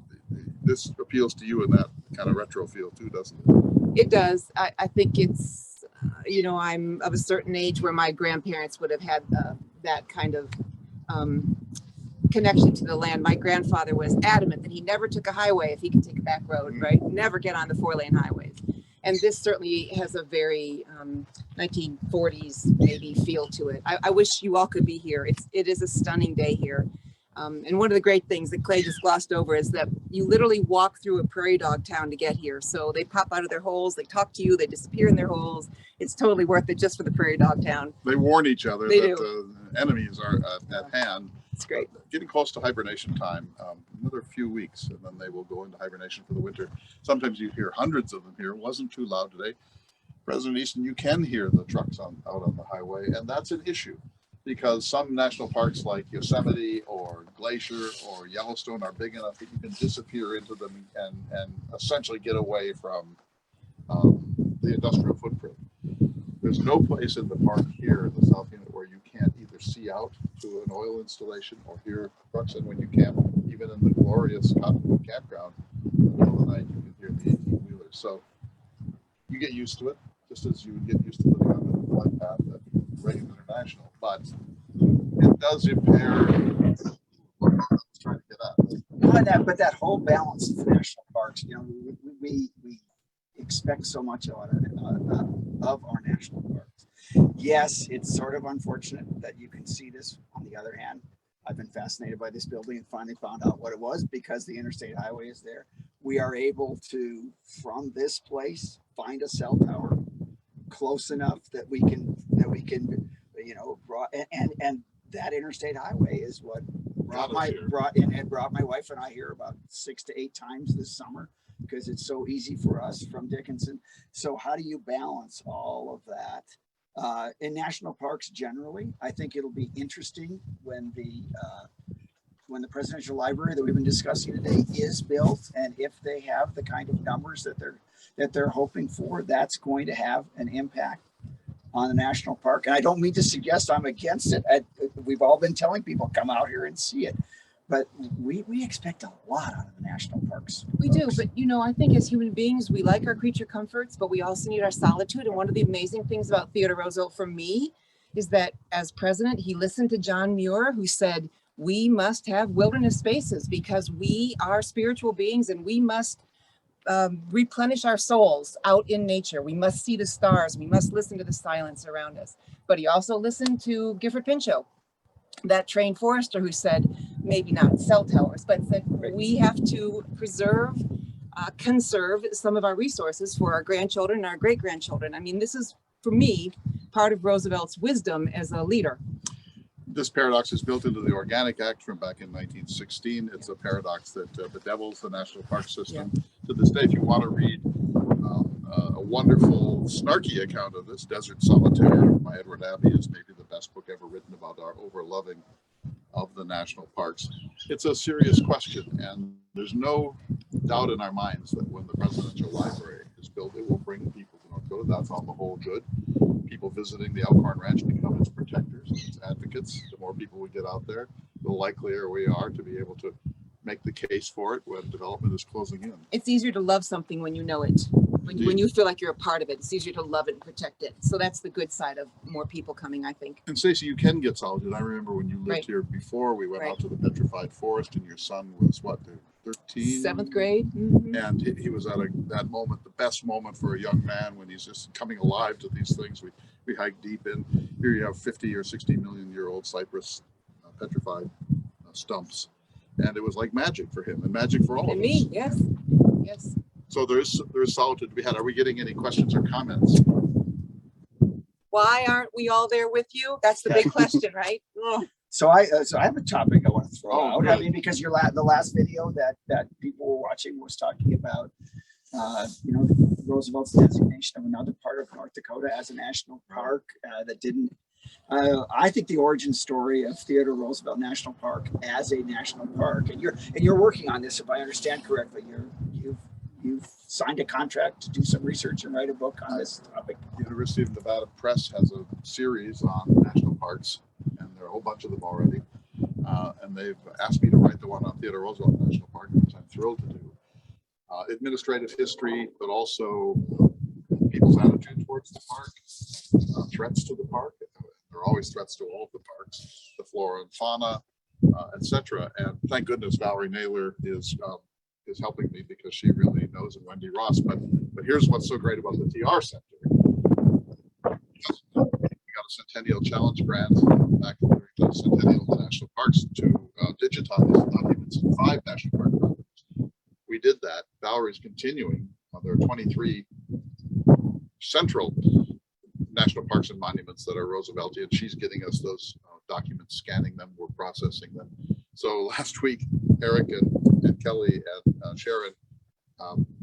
This appeals to you in that kind of retro feel too, doesn't it? It does. I think it's, you know, I'm of a certain age where my grandparents would have had that kind of connection to the land. My grandfather was adamant that he never took a highway if he could take a back road, right? Never get on the 4-lane highways. And this certainly has a very 1940s maybe feel to it. I wish you all could be here. It is a stunning day here. And one of the great things that Clay just glossed over is that you literally walk through a prairie dog town to get here. So they pop out of their holes, they talk to you, they disappear in their holes. It's totally worth it just for the prairie dog town. They warn each other They that do. the enemies are at hand. It's great. Getting close to hibernation time, another few weeks, and then they will go into hibernation for the winter. Sometimes you hear hundreds of them here. It wasn't too loud today. President Easton, you can hear the trucks out on the highway, and that's an issue, because some national parks like Yosemite or Glacier or Yellowstone are big enough that you can disappear into them and essentially get away from the industrial footprint. There's no place in the park here in the South Unit where you can't either see out to an oil installation or hear trucks. And when you camp, even in the glorious Cottonwood campground, in the middle of the night, you can hear the 18-wheelers. So you get used to it, just as you would get used to living on the flight path at Reagan International. But it does impair what I was trying to get at. But that whole balance of national parks, you know, we expect so much of our national parks. Yes, it's sort of unfortunate that you can see this. On the other hand, I've been fascinated by this building and finally found out what it was, because the interstate highway is there. We are able to, from this place, find a cell tower close enough that we can, you know, and that interstate highway is what brought my wife and I here about 6 to 8 times this summer, because it's so easy for us from Jenkinson. So how do you balance all of that? In national parks generally, I think it'll be interesting when the presidential library that we've been discussing today is built, and if they have the kind of numbers that they're hoping for, that's going to have an impact on the national park. And I don't mean to suggest I'm against it. We've all been telling people, come out here and see it. But we expect a lot out of the national parks. We do, but you know, I think as human beings, we like our creature comforts, but we also need our solitude. And one of the amazing things about Theodore Roosevelt for me is that as president, he listened to John Muir, who said, we must have wilderness spaces because we are spiritual beings and we must replenish our souls out in nature. We must see the stars. We must listen to the silence around us. But he also listened to Gifford Pinchot, that trained forester, who said, maybe not cell towers, but that we have to preserve, conserve some of our resources for our grandchildren and our great-grandchildren. I mean, this is, for me, part of Roosevelt's wisdom as a leader. This paradox is built into the Organic Act from back in 1916. It's a paradox that bedevils the national park system. To this day, if you want to read a wonderful, snarky account of this, Desert Solitaire by Edward Abbey is maybe the best book ever written about our overloving of the national parks. It's a serious question, and there's no doubt in our minds that when the presidential library is built, it will bring people to North Dakota. That's on the whole good. People visiting the Elkhorn Ranch become its protectors, its advocates. The more people we get out there, the likelier we are to be able to make the case for it when development is closing in. It's easier to love something when you know it. When you feel like you're a part of it, it's easier to love it and protect it. So that's the good side of more people coming, I think. And Stacy, you can get solitude. I remember when you lived here before, we went out to the petrified forest, and your son was what, 13? 7th grade. And he was at that moment, the best moment for a young man when he's just coming alive to these things. We hike deep in. Here you have 50 or 60 million year old cypress petrified stumps. And it was like magic for him and magic for all of us. Me, yes. Yes. So there's solitude to be had. Are we getting any questions or comments? Why aren't we all there with you? That's the big question, right? So I have a topic I want to throw out. Good. I mean, because the last video that people were watching was talking about, Roosevelt's designation of another part of North Dakota as a national park that didn't. I think the origin story of Theodore Roosevelt National Park as a national park, and you're working on this, if I understand correctly. You've signed a contract to do some research and write a book on this topic. The University of Nevada Press has a series on national parks, and there are a whole bunch of them already. And they've asked me to write the one on Theodore Roosevelt National Park, which I'm thrilled to do. Administrative history, but also people's attitude towards the park, threats to the park. There are always threats to all of the parks, the flora and fauna, etc. And thank goodness Valerie Naylor is helping me, because she really knows, and Wendy Ross. But here's what's so great about the TR Center. We got a Centennial Challenge grant back during the Centennial of the National Parks to digitize documents in 5 national park projects. We did that. Valerie's continuing. There are 23 central national parks and monuments that are Rooseveltian. She's getting us those documents, scanning them, we're processing them. So last week, Eric and Kelly and Sharon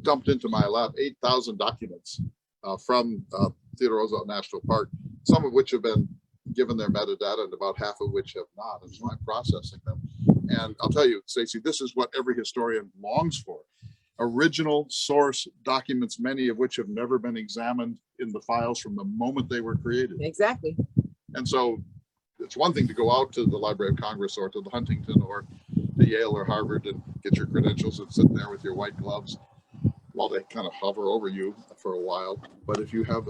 dumped into my lap 8,000 documents from Theodore Roosevelt National Park, some of which have been given their metadata and about half of which have not. And so I'm processing them. And I'll tell you, Stacy, this is what every historian longs for. Original source documents, many of which have never been examined in the files from the moment they were created. Exactly. And so it's one thing to go out to the Library of Congress or to the Huntington or to Yale or Harvard and get your credentials and sit there with your white gloves while they kind of hover over you for a while. But if you have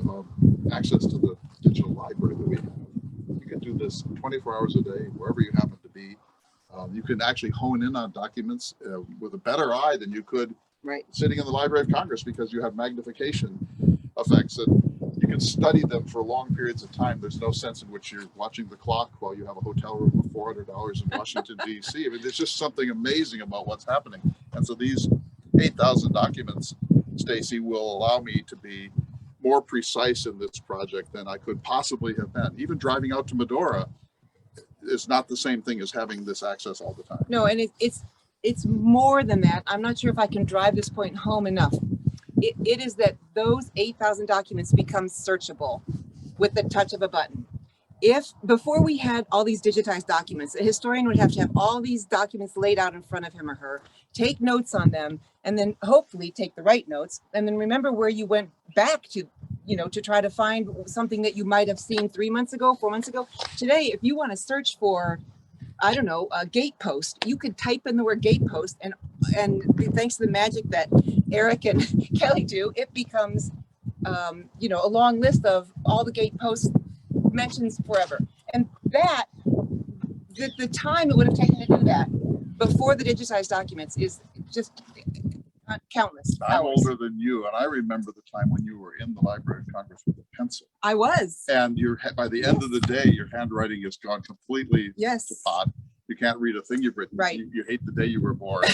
access to the digital library that we have, you can do this 24 hours a day, wherever you happen to be. You can actually hone in on documents with a better eye than you could sitting in the Library of Congress, because you have magnification effects and you can study them for long periods of time. There's no sense in which you're watching the clock while you have a hotel room for $400 in Washington, D.C. I mean, there's just something amazing about what's happening. And so these 8,000 documents, Stacy, will allow me to be more precise in this project than I could possibly have been. Even driving out to Medora is not the same thing as having this access all the time. No, and it's more than that. I'm not sure if I can drive this point home enough. It is that those 8,000 documents become searchable with the touch of a button. If before we had all these digitized documents, a historian would have to have all these documents laid out in front of him or her, take notes on them, and then hopefully take the right notes, and then remember where you went back to, to try to find something that you might have seen 3 months ago, 4 months ago. Today, if you want to search for, I don't know, a gate post, you could type in the word gate post, and thanks to the magic that Eric and Kelly do, it becomes, a long list of all the gate posts mentions forever. And that, the time it would have taken to do that before the digitized documents is just countless I'm hours. older than you, and I remember the time when you were in the Library of Congress with a pencil. I was. And by the end of the day, your handwriting has gone completely Yes. to pot. You can't read a thing you've written. Right. You hate the day you were born.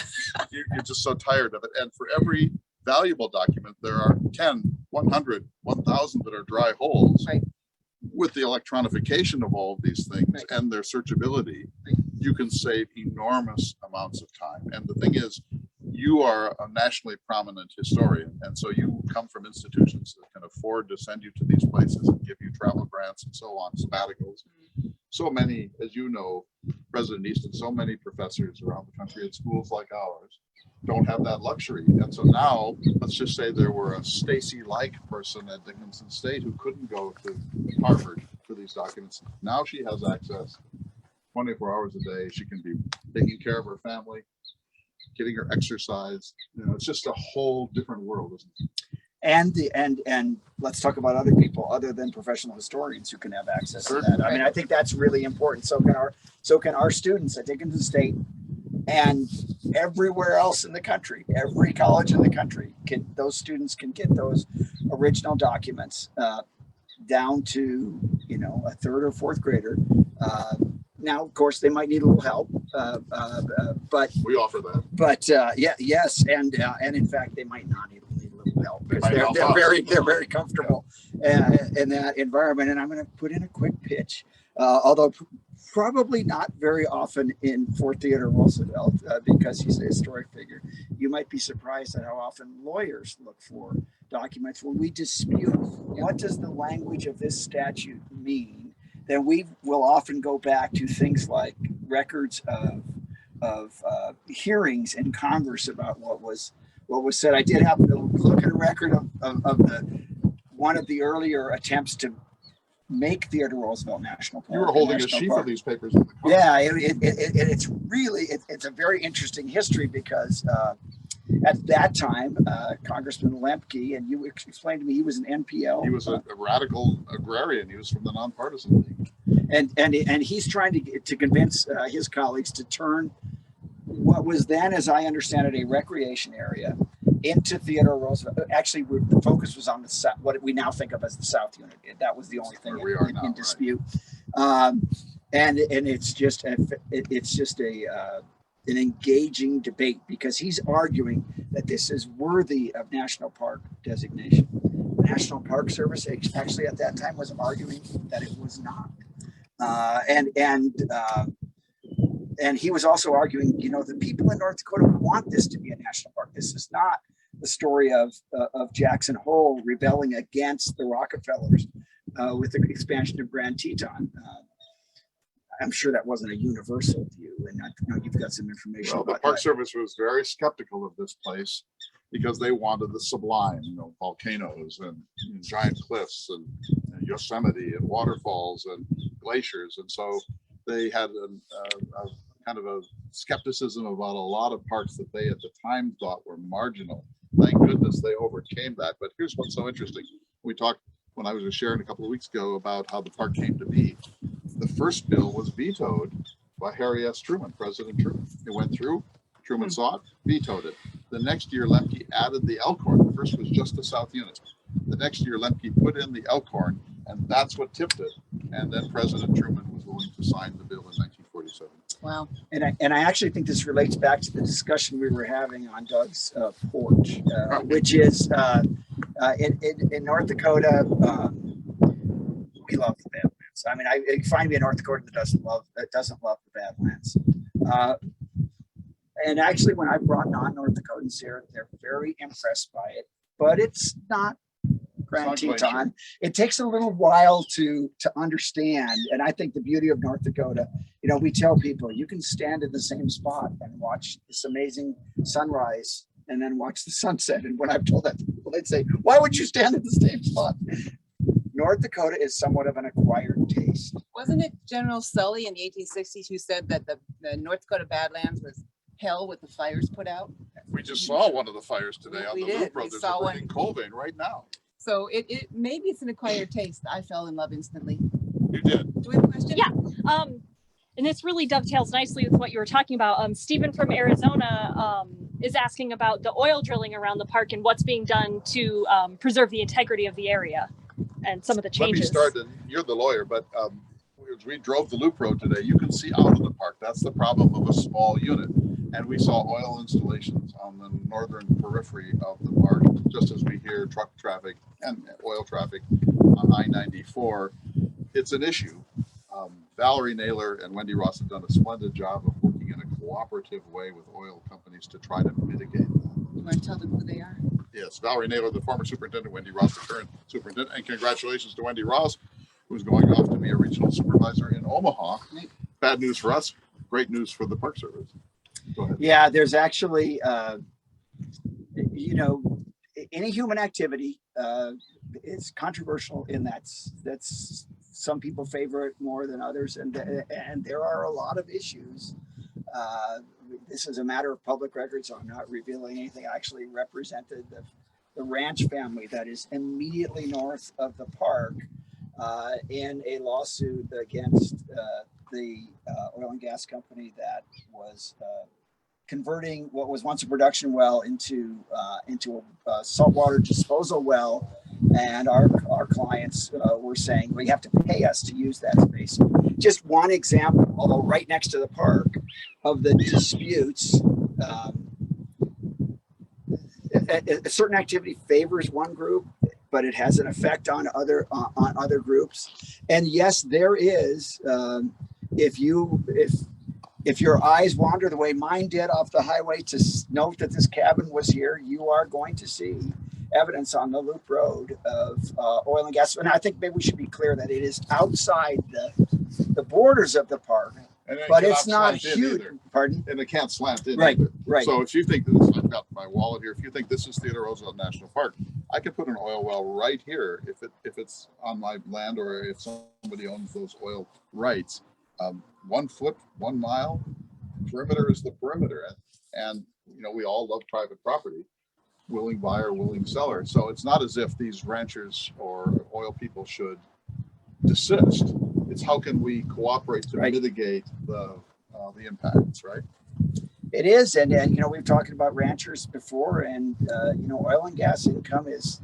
You're just so tired of it. And for every valuable document, there are 10, 100, 1,000 that are dry holes. Right. With the electronification of all of these things Right. and their searchability, you can save enormous amounts of time. And the thing is, you are a nationally prominent historian, and so you come from institutions that can afford to send you to these places and give you travel grants and so on, sabbaticals. So many, as you know, President Easton, so many professors around the country at schools like ours don't have that luxury. And so now, let's just say there were a Stacy-like person at Jenkinson State who couldn't go to Harvard for these documents. Now she has access 24 hours a day. She can be taking care of her family, getting her exercise. You know, it's just a whole different world, isn't it? And let's talk about other people other than professional historians who can have access to that. I mean, I think that's really important. So can our students at Jenkinson State and everywhere else in the country, every college in the country, those students can get those original documents down to, you know, a third or fourth grader. Now, of course, they might need a little help, but We offer that. but yes, and in fact, they might not need a little help because They might help they're us. very comfortable in that environment. And I'm going to put in a quick pitch, although probably not very often for Theodore Roosevelt because he's a historic figure. You might be surprised at how often lawyers look for documents when we dispute what does the language of this statute mean. Then we will often go back to things like records of hearings in Congress about what was said. I did happen to look at a record of one of the earlier attempts to make Theodore Roosevelt National Park. You were holding a national sheaf park. of these papers in the car. Yeah, it's really a very interesting history because at that time, Congressman Lemke, and you explained to me he was an NPL. He was a radical agrarian. He was from the Nonpartisan League. And he's trying to convince his colleagues to turn what was then, as I understand it, a recreation area into Theodore Roosevelt. Actually, the focus was on the south, what we now think of as the South Unit. That was the only thing in dispute. And it's just an engaging debate because he's arguing that this is worthy of national park designation. The National Park Service actually at that time was arguing that it was not. And he was also arguing, you know, the people in North Dakota want this to be a national park. This is not the story of Jackson Hole rebelling against the Rockefellers with the expansion of Grand Teton. I'm sure that wasn't a universal view, and I know you've got some information. Well, the about Park that. Service was very skeptical of this place because they wanted the sublime, you know, volcanoes and giant cliffs and Yosemite and waterfalls and glaciers, and so they had a kind of a skepticism about a lot of parks that they at the time thought were marginal. Thank goodness they overcame that. But here's what's so interesting. We talked when I was with Sharon a couple of weeks ago about how the park came to be. The first bill was vetoed by Harry S. Truman, President Truman. It went through, Truman saw it, vetoed it. The next year, Lemke added the Elkhorn. The first was just the South Unit. The next year, Lemke put in the Elkhorn, and that's what tipped it. And then President Truman was willing to sign the bill in 1947. Wow. And I actually think this relates back to the discussion we were having on Doug's porch, which is in North Dakota, we love the Badlands. I mean, I find me a North Dakotan that doesn't love the Badlands. And actually, when I brought non-North Dakotans here, they're very impressed by it. But it's not Grand Teton. It takes a little while to understand. And I think the beauty of North Dakota, you know, we tell people you can stand in the same spot and watch this amazing sunrise and then watch the sunset. And when I've told that to people, they'd say, why would you stand in the same spot? North Dakota is somewhat of an acquired taste. Wasn't it General Sully in the 1860s who said that the North Dakota Badlands was hell with the fires put out? We just saw one of the fires today on We the did. Loop Road. We There's saw a one. burning coal vein right now. So it maybe it's an acquired taste. I fell in love instantly. You did. Do we have a question? Yeah. And this really dovetails nicely with what you were talking about. Stephen from Arizona is asking about the oil drilling around the park and what's being done to preserve the integrity of the area and some of the changes. Let me start, and you're the lawyer, but as we drove the loop road today, you can see out of the park. That's the problem of a small unit. And we saw oil installations on the northern periphery of the park, just as we hear truck traffic and oil traffic on I-94. It's an issue. Valerie Naylor and Wendy Ross have done a splendid job of working in a cooperative way with oil companies to try to mitigate that. You want to tell them who they are? Yes, Valerie Naylor, the former superintendent, Wendy Ross, the current superintendent, and congratulations to Wendy Ross, who's going off to be a regional supervisor in Omaha. Bad news for us, great news for the Park Service. Go ahead. Yeah, there's actually, you know, any human activity is controversial in that's some people favor it more than others, and there are a lot of issues. This is a matter of public record, so I'm not revealing anything. I actually represented the ranch family that is immediately north of the park in a lawsuit against the oil and gas company that was converting what was once a production well into a saltwater disposal well, and our clients were saying, we have to pay us to use that space. Just one example, although right next to the park, of the disputes. A certain activity favors one group, but it has an effect on other groups. And yes, there is. If your eyes wander the way mine did off the highway to note that this cabin was here, you are going to see evidence on the loop road of oil and gas. And I think maybe we should be clear that it is outside the borders of the park, but it's not huge. Pardon? And it can't slant in Right, either. right. So if you think this, I've got my wallet here. If you think this is Theodore Roosevelt National Park, I could put an oil well right here if it's on my land or if somebody owns those oil rights. 1 foot, 1 mile, perimeter is the perimeter. And you know, we all love private property, willing buyer, willing seller. So it's not as if these ranchers or oil people should desist. It's how can we cooperate to mitigate the impacts, right? It is, and you know, we've talked about ranchers before, and you know, oil and gas income is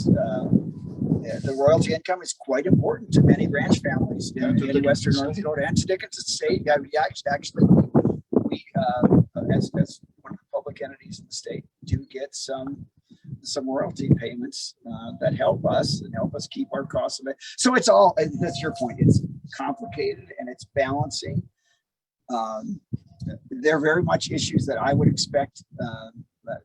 the royalty income is quite important to many ranch families in Western North Dakota and to Jenkinson State. Yeah, actually, we as one of the public entities in the state do get some royalty payments that help us keep our costs. So it's all, that's your point. It's complicated and it's balancing. They're very much issues that I would expect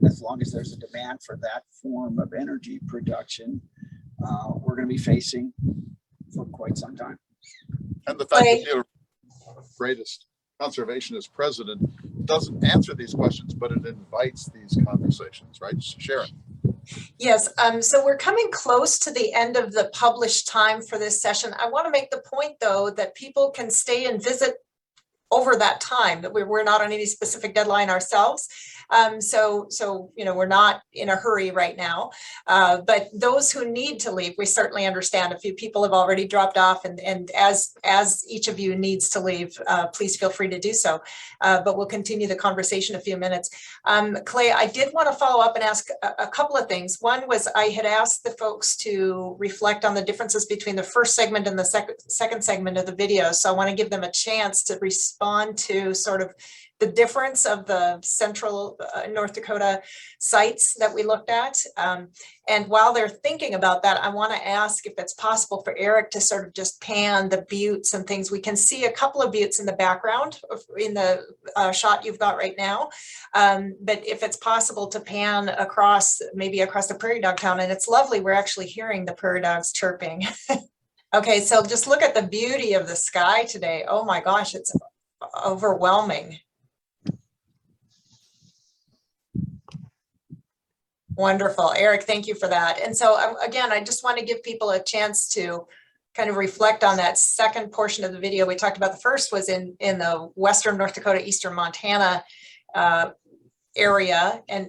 as long as there's a demand for that form of energy production, we're going to be facing for quite some time. And the fact that you're greatest conservationist president doesn't answer these questions, but it invites these conversations, right? Sharon. Yes, so we're coming close to the end of the published time for this session. I want to make the point, though, that people can stay and visit over that time, that we're not on any specific deadline ourselves. So you know, we're not in a hurry right now, but those who need to leave, we certainly understand. A few people have already dropped off, and as each of you needs to leave, please feel free to do so. But we'll continue the conversation in a few minutes. Clay, I did want to follow up and ask a couple of things. One was I had asked the folks to reflect on the differences between the first segment and the second segment of the video. So I want to give them a chance to respond to sort of the difference of the central North Dakota sites that we looked at. And while they're thinking about that, I want to ask if it's possible for Eric to sort of just pan the buttes and things. We can see a couple of buttes in the background in the shot you've got right now. But if it's possible to pan across, maybe across the prairie dog town, and it's lovely, we're actually hearing the prairie dogs chirping. Okay, so just look at the beauty of the sky today. Oh my gosh, it's overwhelming. Wonderful, Eric, thank you for that. And so again, I just want to give people a chance to kind of reflect on that second portion of the video. We talked about the first was in the Western North Dakota, Eastern Montana area, and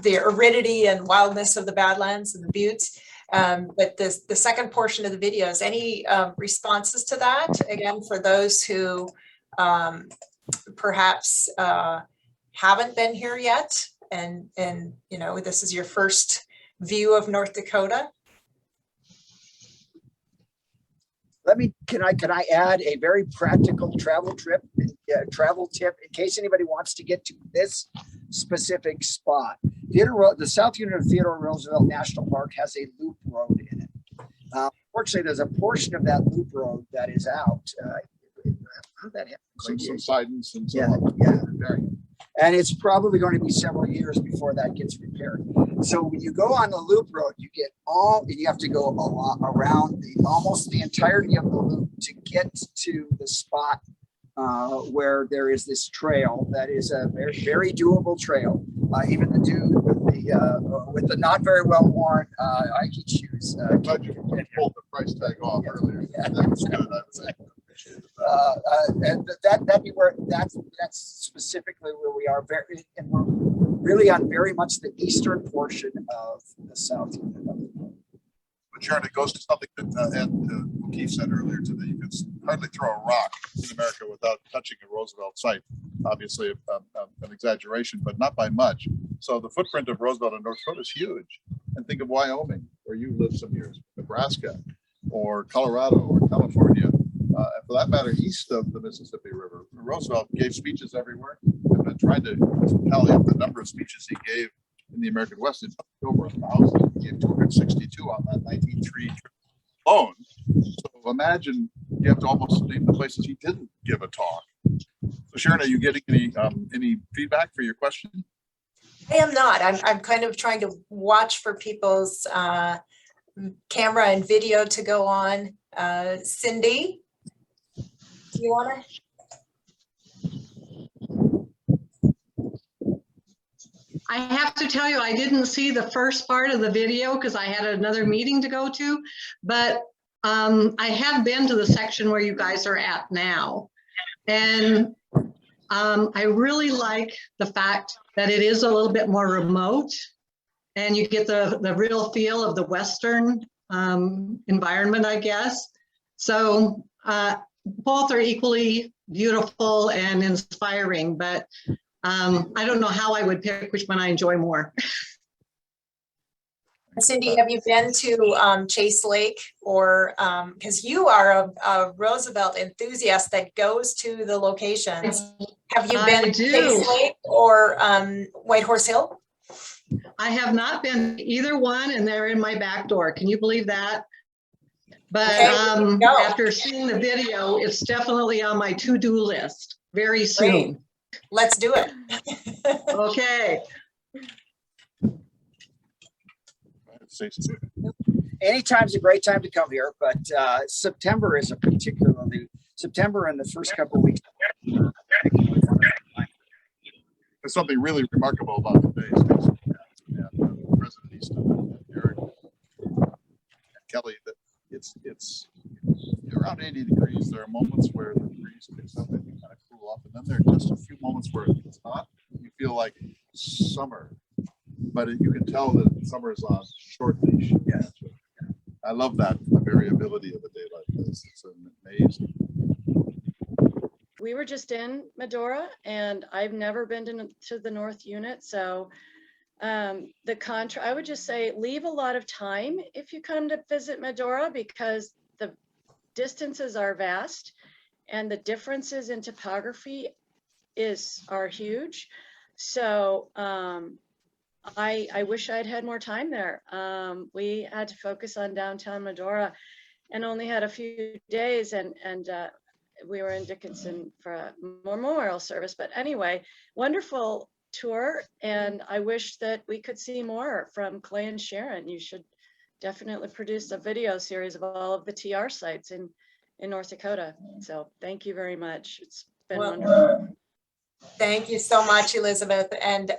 the aridity and wildness of the Badlands and the buttes. But the second portion of the video, is any responses to that? Again, for those who perhaps haven't been here yet, and you know, this is your first view of North Dakota. Can I add a very practical travel tip in case anybody wants to get to this specific spot. The South Unit of Theodore Roosevelt National Park has a loop road in it. Fortunately, there's a portion of that loop road that is out. How'd that happen? Some sidings and so Yeah, on. yeah. And it's probably going to be several years before that gets repaired. So when you go on the loop road, you have to go around almost the entirety of the loop to get to the spot where there is this trail that is a very, very doable trail. Even the dude with the not very well worn hiking shoes. Glad you pulled the price tag off earlier. Yeah. That was good. I was and that'd be where that's specifically where we are, and we're really on very much the eastern portion of the South Unit. But Sharon, it goes to something that Ed O'Keefe said earlier today. You can hardly throw a rock in America without touching a Roosevelt site. Obviously, an exaggeration, but not by much. So the footprint of Roosevelt in North Dakota is huge. And think of Wyoming, where you lived some years, Nebraska, or Colorado, or California. And for that matter, east of the Mississippi River. Roosevelt gave speeches everywhere. I've been trying to tally up the number of speeches he gave in the American West. It's over 1,000. He gave 262 on that 1903 trip alone. So imagine you have to almost name the places he didn't give a talk. So Sharon, are you getting any feedback for your question? I am not. I'm kind of trying to watch for people's camera and video to go on. Cindy, do you want to? I have to tell you, I didn't see the first part of the video because I had another meeting to go to, but I have been to the section where you guys are at now. And I really like the fact that it is a little bit more remote and you get the real feel of the Western environment, I guess. So both are equally beautiful and inspiring, but I don't know how I would pick which one I enjoy more. Cindy, have you been to Chase Lake, or because you are a Roosevelt enthusiast that goes to the locations? Have you been to Chase Lake or White Horse Hill? I have not been to either one, and they're in my back door. Can you believe that? But okay, after seeing the video, it's definitely on my to-do list very soon. Great. Let's do it. Okay. Anytime's a great time to come here, but September is September and the first couple of weeks. There's something really remarkable about today, and President Easton and Eric and Kelly, that it's around 80 degrees. There are moments where the breeze picks up and you kind of cool off, and then there are just a few moments where it's hot. You feel like summer, but you can tell that summer is on short leash. Yeah. I love that variability of a day like this. It's amazing. We were just in Medora, and I've never been to the North Unit, so I would just say leave a lot of time if you come to visit Medora, because the distances are vast and the differences in topography are huge. So I wish I'd had more time there. We had to focus on downtown Medora and only had a few days, and we were in Jenkinson for a memorial service. But anyway, wonderful tour, and I wish that we could see more from Clay and Sharon. You should definitely produce a video series of all of the TR sites in North Dakota. So thank you very much. It's been wonderful. Thank you so much, Elizabeth. And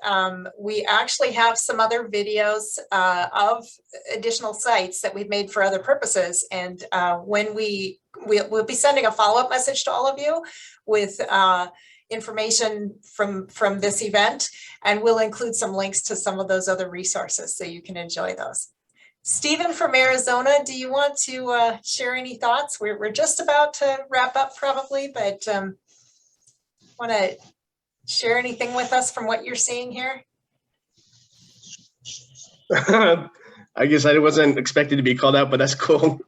we actually have some other videos of additional sites that we've made for other purposes. And when we'll be sending a follow-up message to all of you with information from this event, and we'll include some links to some of those other resources so you can enjoy those. Stephen from Arizona, do you want to share any thoughts? We're just about to wrap up probably, but want to share anything with us from what you're seeing here? I guess I wasn't expected to be called out, but that's cool.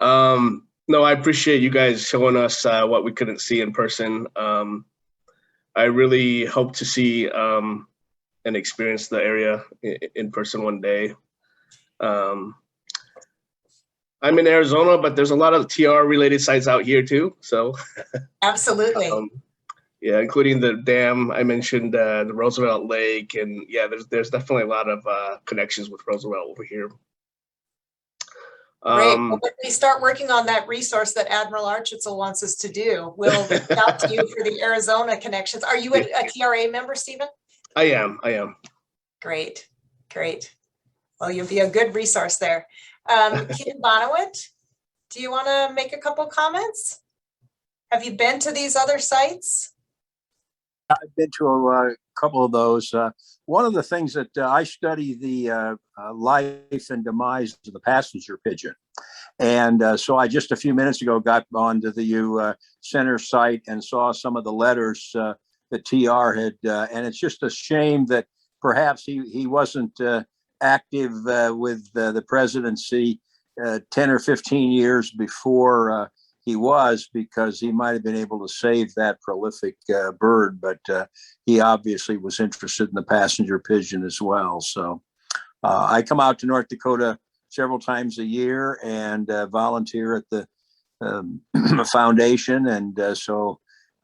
No, I appreciate you guys showing us what we couldn't see in person. I really hope to see and experience the area in person one day. I'm in Arizona, but there's a lot of TR related sites out here too. So Absolutely. Yeah, including the dam. I mentioned the Roosevelt Lake, and yeah, there's definitely a lot of connections with Roosevelt over here. Great. Well, when we start working on that resource that Admiral Architzel wants us to do, we'll reach out to you for the Arizona connections. Are you a TRA member, Stephen? I am. Great, great. Well, you'll be a good resource there. Kim Bonowit, do you want to make a couple comments? Have you been to these other sites? I've been to a couple of those. One of the things that I study the life and demise of the passenger pigeon. And so I just a few minutes ago got onto the center site and saw some of the letters that TR had. And it's just a shame that perhaps he wasn't active with the presidency 10 or 15 years before he was, because he might have been able to save that prolific bird, but he obviously was interested in the passenger pigeon as well. So I come out to North Dakota several times a year and volunteer at the foundation. And so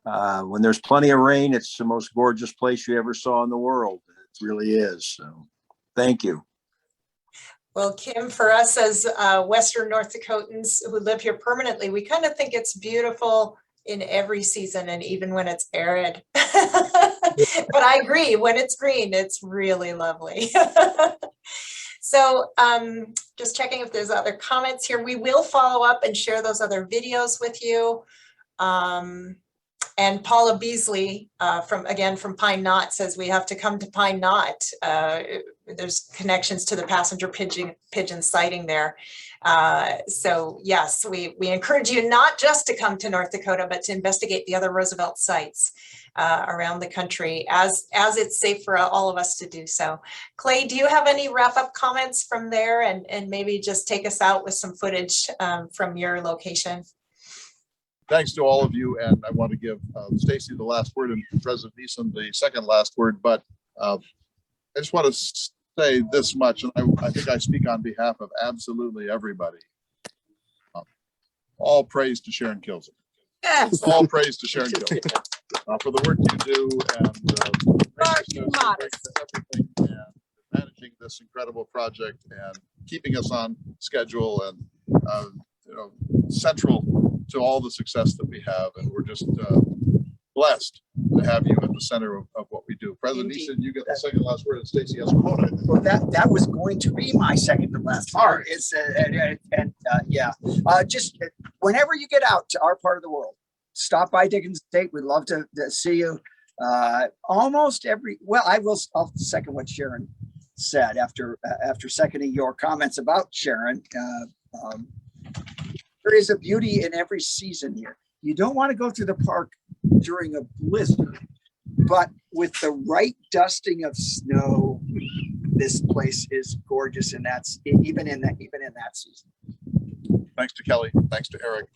when there's plenty of rain, it's the most gorgeous place you ever saw in the world. It really is. So thank you. Well, Kim, for us as Western North Dakotans who live here permanently, we kind of think it's beautiful in every season and even when it's arid. But I agree, when it's green, it's really lovely. So just checking if there's other comments here. We will follow up and share those other videos with you. And Paula Beasley from Pine Knot says we have to come to Pine Knot. There's connections to the passenger pigeon sighting there. So yes, we encourage you not just to come to North Dakota, but to investigate the other Roosevelt sites around the country as it's safe for all of us to do so. Clay, do you have any wrap-up comments from there, and maybe just take us out with some footage from your location? Thanks to all of you, and I want to give Stacy the last word and President Easton the second last word, but I just want to say this much, and I think I speak on behalf of absolutely everybody. All praise to Sharon Kilzer. Yes. All praise to Sharon Kilzer for the work you do and everything, and managing this incredible project and keeping us on schedule and central to all the success that we have, and we're just blessed to have you at the center of what we do. President Easton, you get the second last word, and Stacy has a quote. Well, that was going to be my second to last part. It's just whenever you get out to our part of the world, stop by Dickens State. We'd love to see you. Almost every, well, I'll second what Sharon said after seconding your comments about Sharon. There is a beauty in every season here. You don't want to go through the park during a blizzard, but with the right dusting of snow, this place is gorgeous, and that's even in that season. Thanks to Kelly, thanks to Eric,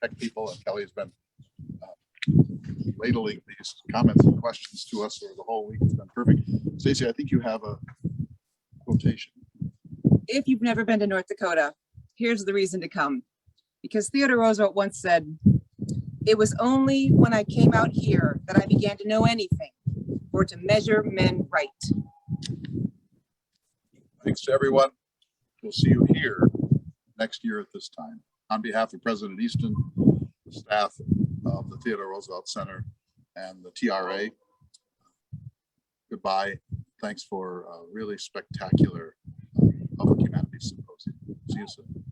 tech people, and Kelly has been ladling these comments and questions to us over the whole week. It's been perfect. Stacy, I think you have a quotation. If you've never been to North Dakota, here's the reason to come. Because Theodore Roosevelt once said, "It was only when I came out here that I began to know anything, or to measure men right." Thanks to everyone. We'll see you here next year at this time. On behalf of President Easton, the staff of the Theodore Roosevelt Center, and the TRA, goodbye. Thanks for a really spectacular Public Humanities Symposium. See you soon.